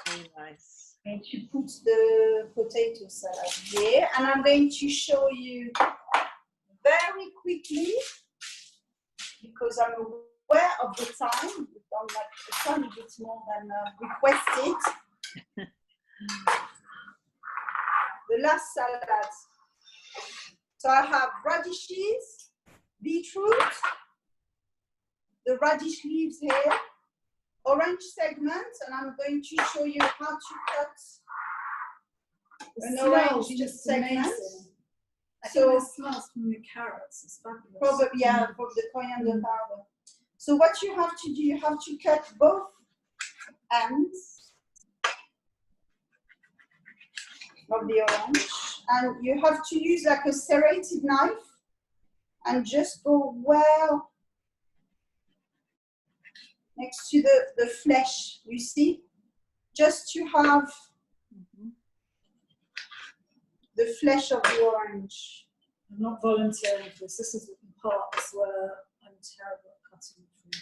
Very nice. I'm going to put the potato salad here, and I'm going to show you very quickly, because I'm aware of the time. We've done like a tiny bit more than requested. The last salad. So I have radishes, beetroot, the radish leaves here, orange segments, and I'm going to show you how to cut an orange just segment. amazing. I So think it smells from the carrots. It's fabulous. probably, yeah, from the coriander powder. So what you have to do, you have to cut both ends of the orange, and you have to use like a serrated knife and just go well next to the flesh, you see, just to have the flesh of the orange. I'm not volunteering for this. This is the parts where I'm terrible at cutting food.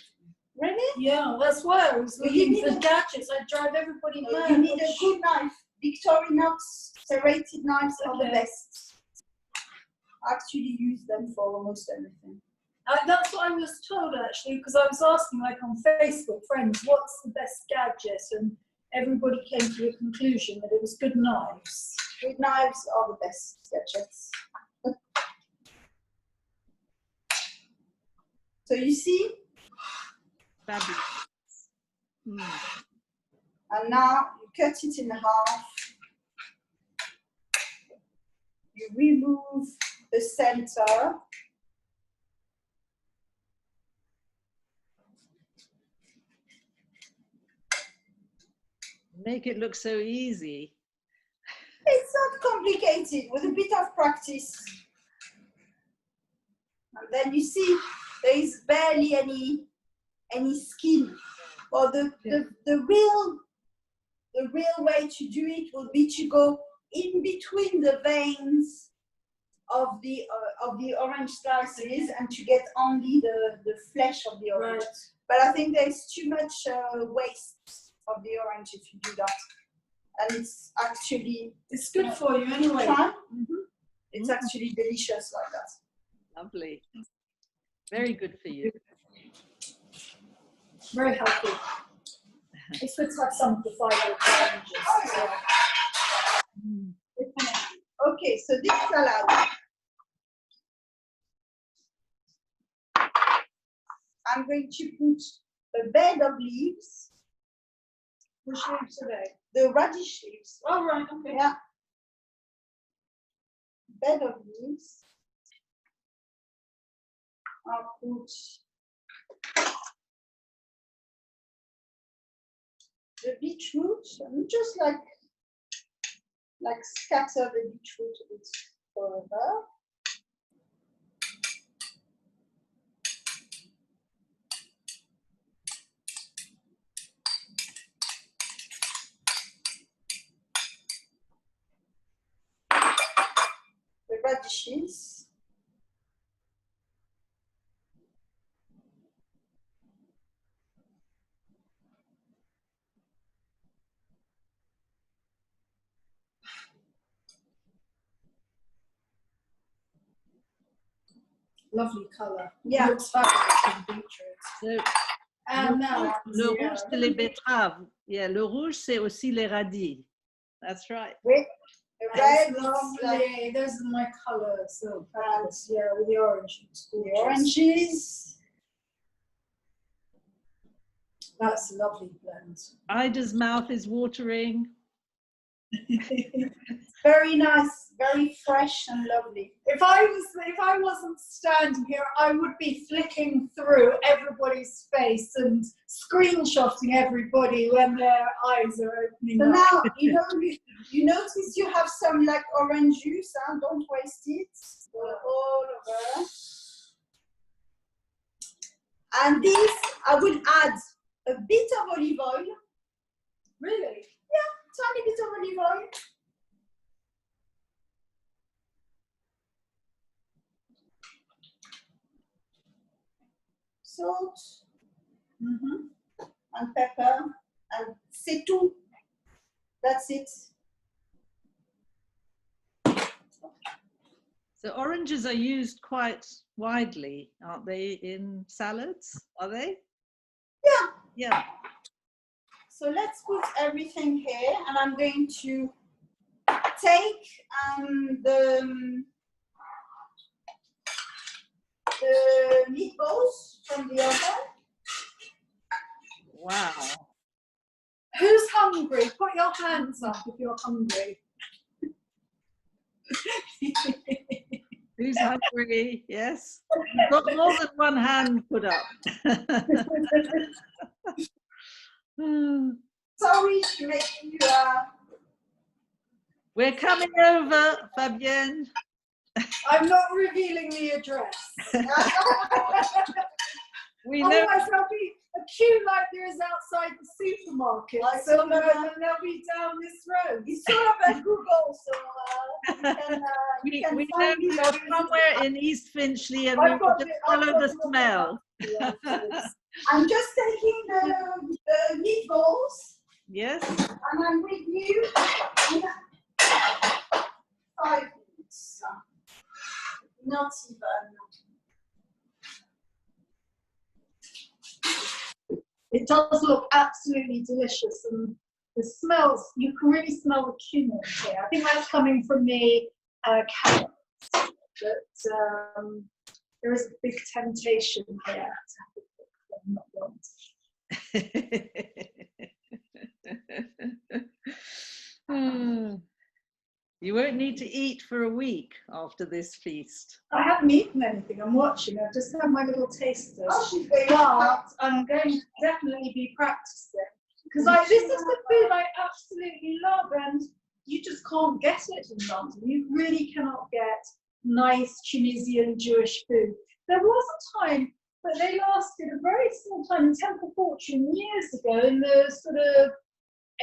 Really? Yeah, that's why I was Well, you looking need for gadgets. I drive everybody mad. You need a good knife. Victorinox serrated knives are the Okay. best. I actually use them for almost everything. That's what I was told actually, because I was asking like on Facebook friends, what's the best gadget, and everybody came to the conclusion that it was good knives. Good knives are the best gadgets. So you see, Fabulous. and now you cut it in half. You remove the center. Make it look so easy. It's not complicated, with a bit of practice. And then you see there is barely any skin. Or the real way to do it would be to go in between the veins of the orange slices and to get only the flesh of the orange. Right. But I think there is too much waste of the orange if you do that. And it's actually good for you anyway. It's actually delicious like that. Lovely. Very good for you. Very healthy. It's good to have some of the fibre oranges. Okay, so this salad. I'm going to put a bed of leaves. Which leaves today? The radish leaves. Oh, right, okay. Yeah. Bed of leaves. I'll put the beetroot, and just like scatter the beetroot a bit further. The radishes. Lovely colour. Yeah. It looks fabulous with the beetroot. So, And now, le rouge, c'est les betteraves. Yeah, le rouge, c'est aussi les radis. That's right. With the red, lovely. Those are my colours. So fabulous. Yeah, with the orange. the oranges. That's a lovely blend. Ida's mouth is watering. Very nice, very fresh and lovely. If I wasn't standing here, I would be flicking through everybody's face and screenshotting everybody when their eyes are opening So up. now, you notice you have some like orange juice, don't waste it. All over. And this, I will add a bit of olive oil. Really? Yeah, tiny bit of olive oil. Salt and pepper, and c'est tout. That's it. So oranges are used quite widely, aren't they, in salads? Are they? Yeah. Yeah. So let's put everything here, and I'm going to take the meatballs from the oven. Wow. Who's hungry? Put your hands up if you're hungry. Who's hungry? Yes. You've got more than one hand put up. Sorry to make you. We're coming over, Fabienne. I'm not revealing the address. We know. Otherwise, there'll be a queue like there is outside the supermarket. So then they'll be down this road. It's all about Google, so you can we know find it. you're somewhere in East Finchley, and we will just follow the smell. I'm just taking the meatballs. Yes. And I'm with you in 5 minutes. Not even. It does look absolutely delicious, and the smells, you can really smell the cumin here. I think that's coming from the carrots, but there is a big temptation here to have a cook them, not want. You won't need to eat for a week after this feast. I haven't eaten anything, I'm watching, I've just had my little taster. Oh, she's very But I'm going to definitely be practicing, because this is the food I absolutely love, and you just can't get it in London. You really cannot get nice Tunisian Jewish food. There was a time, but they lasted a very small time in Temple Fortune years ago, in the sort of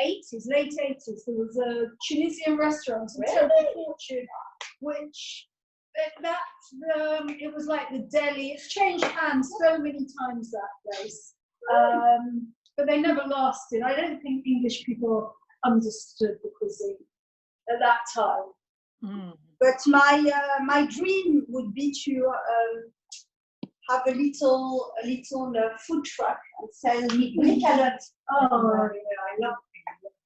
80s, late 80s, there was a Tunisian restaurant in Temple Fortune, which it was like the deli. It's changed hands so many times, that place. but they never lasted. I don't think English people understood the cuisine at that time. Mm. But my dream would be to have a little food truck and sell meat calottes. Oh, yeah, I love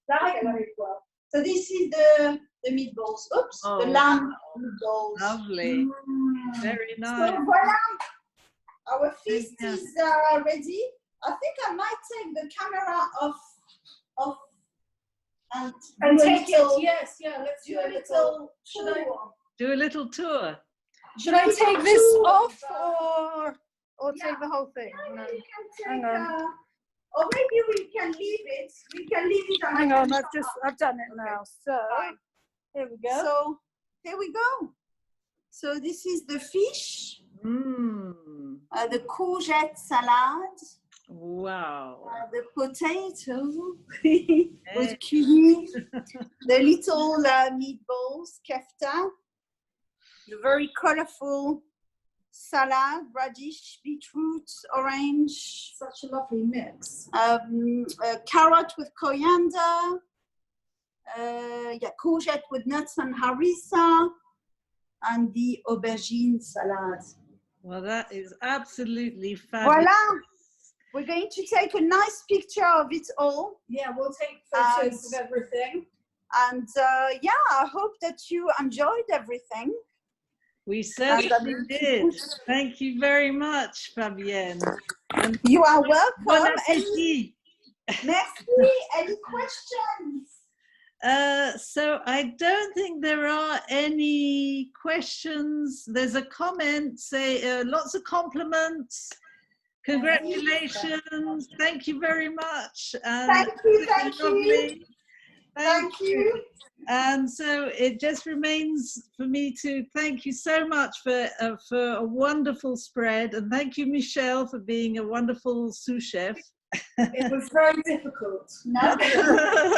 that very well. So this is the meatballs. Oops, the lamb meatballs. Lovely. Very nice. So voila, our feast Yeah. is ready. I think I might take the camera off and take it. Yes, yeah. Let's do a little. Should I? Do a little tour. Should I take this off or Yeah. take the whole thing? No, No. you can Hang take, on. or maybe we can leave it. We can leave it. And Hang I on, can I've done it now. So Fine. here we go. So here we go. So this is the fish, Mm. the courgette salad, Wow. the potato with cumin, the little meatballs, kefta, the very colorful salad, radish, beetroot, orange, Such a lovely mix. carrot with coriander, courgette with nuts and harissa, and the aubergine salad. Well, that is absolutely fabulous. Voila! We're going to take a nice picture of it all. Yeah, we'll take photos of everything. And I hope that you enjoyed everything. We certainly did. Thank you very much, Fabienne. And You are welcome. bon Any, appétit. merci. Any questions? So I don't think there are any questions. There's a comment, say lots of compliments. Congratulations. Thank you very much. Thank you. Thank you. Lovely. Thank you. And so it just remains for me to thank you so much for a wonderful spread, and thank you, Michelle, for being a wonderful sous chef. It was very difficult. No.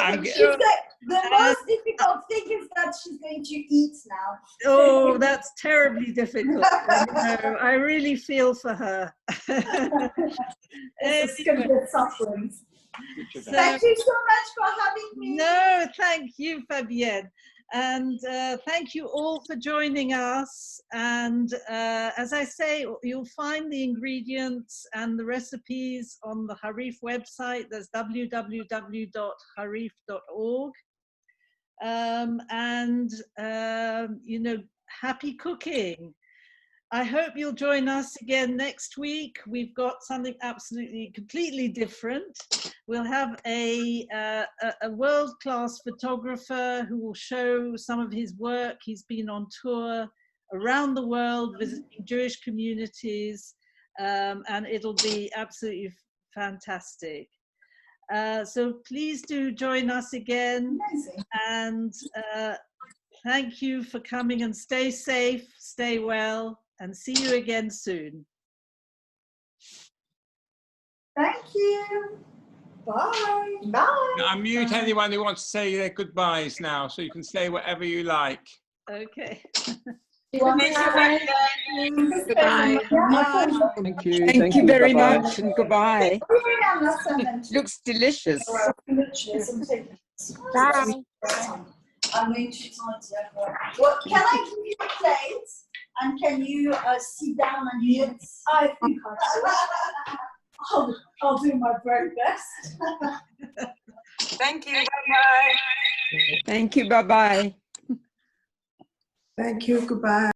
I'm She's the most difficult thing is that she's going to eat now. Oh, that's terribly difficult. I really feel for her. It's going to be suffering. Thank you so much for having me. No, thank you, Fabienne. And thank you all for joining us. And as I say, you'll find the ingredients and the recipes on the Harif website. That's www.harif.org. Happy cooking. I hope you'll join us again next week. We've got something absolutely, completely different. We'll have a world-class photographer who will show some of his work. He's been on tour around the world, visiting Jewish communities, and it'll be absolutely fantastic. So please do join us again. Amazing. And thank you for coming, and stay safe, stay well, and see you again soon. Thank you. Bye. Bye. Unmute anyone who wants to say their goodbyes now, so you can say whatever you like. Okay. Goodbye. Thank you. Thank you very much, and goodbye. Looks delicious. Bye. I'm going to Well, can I give you a plate? And can you sit down and eat? I think I'll do my very best. Thank you. Bye-bye. Thank you. Bye-bye. Thank you. Goodbye.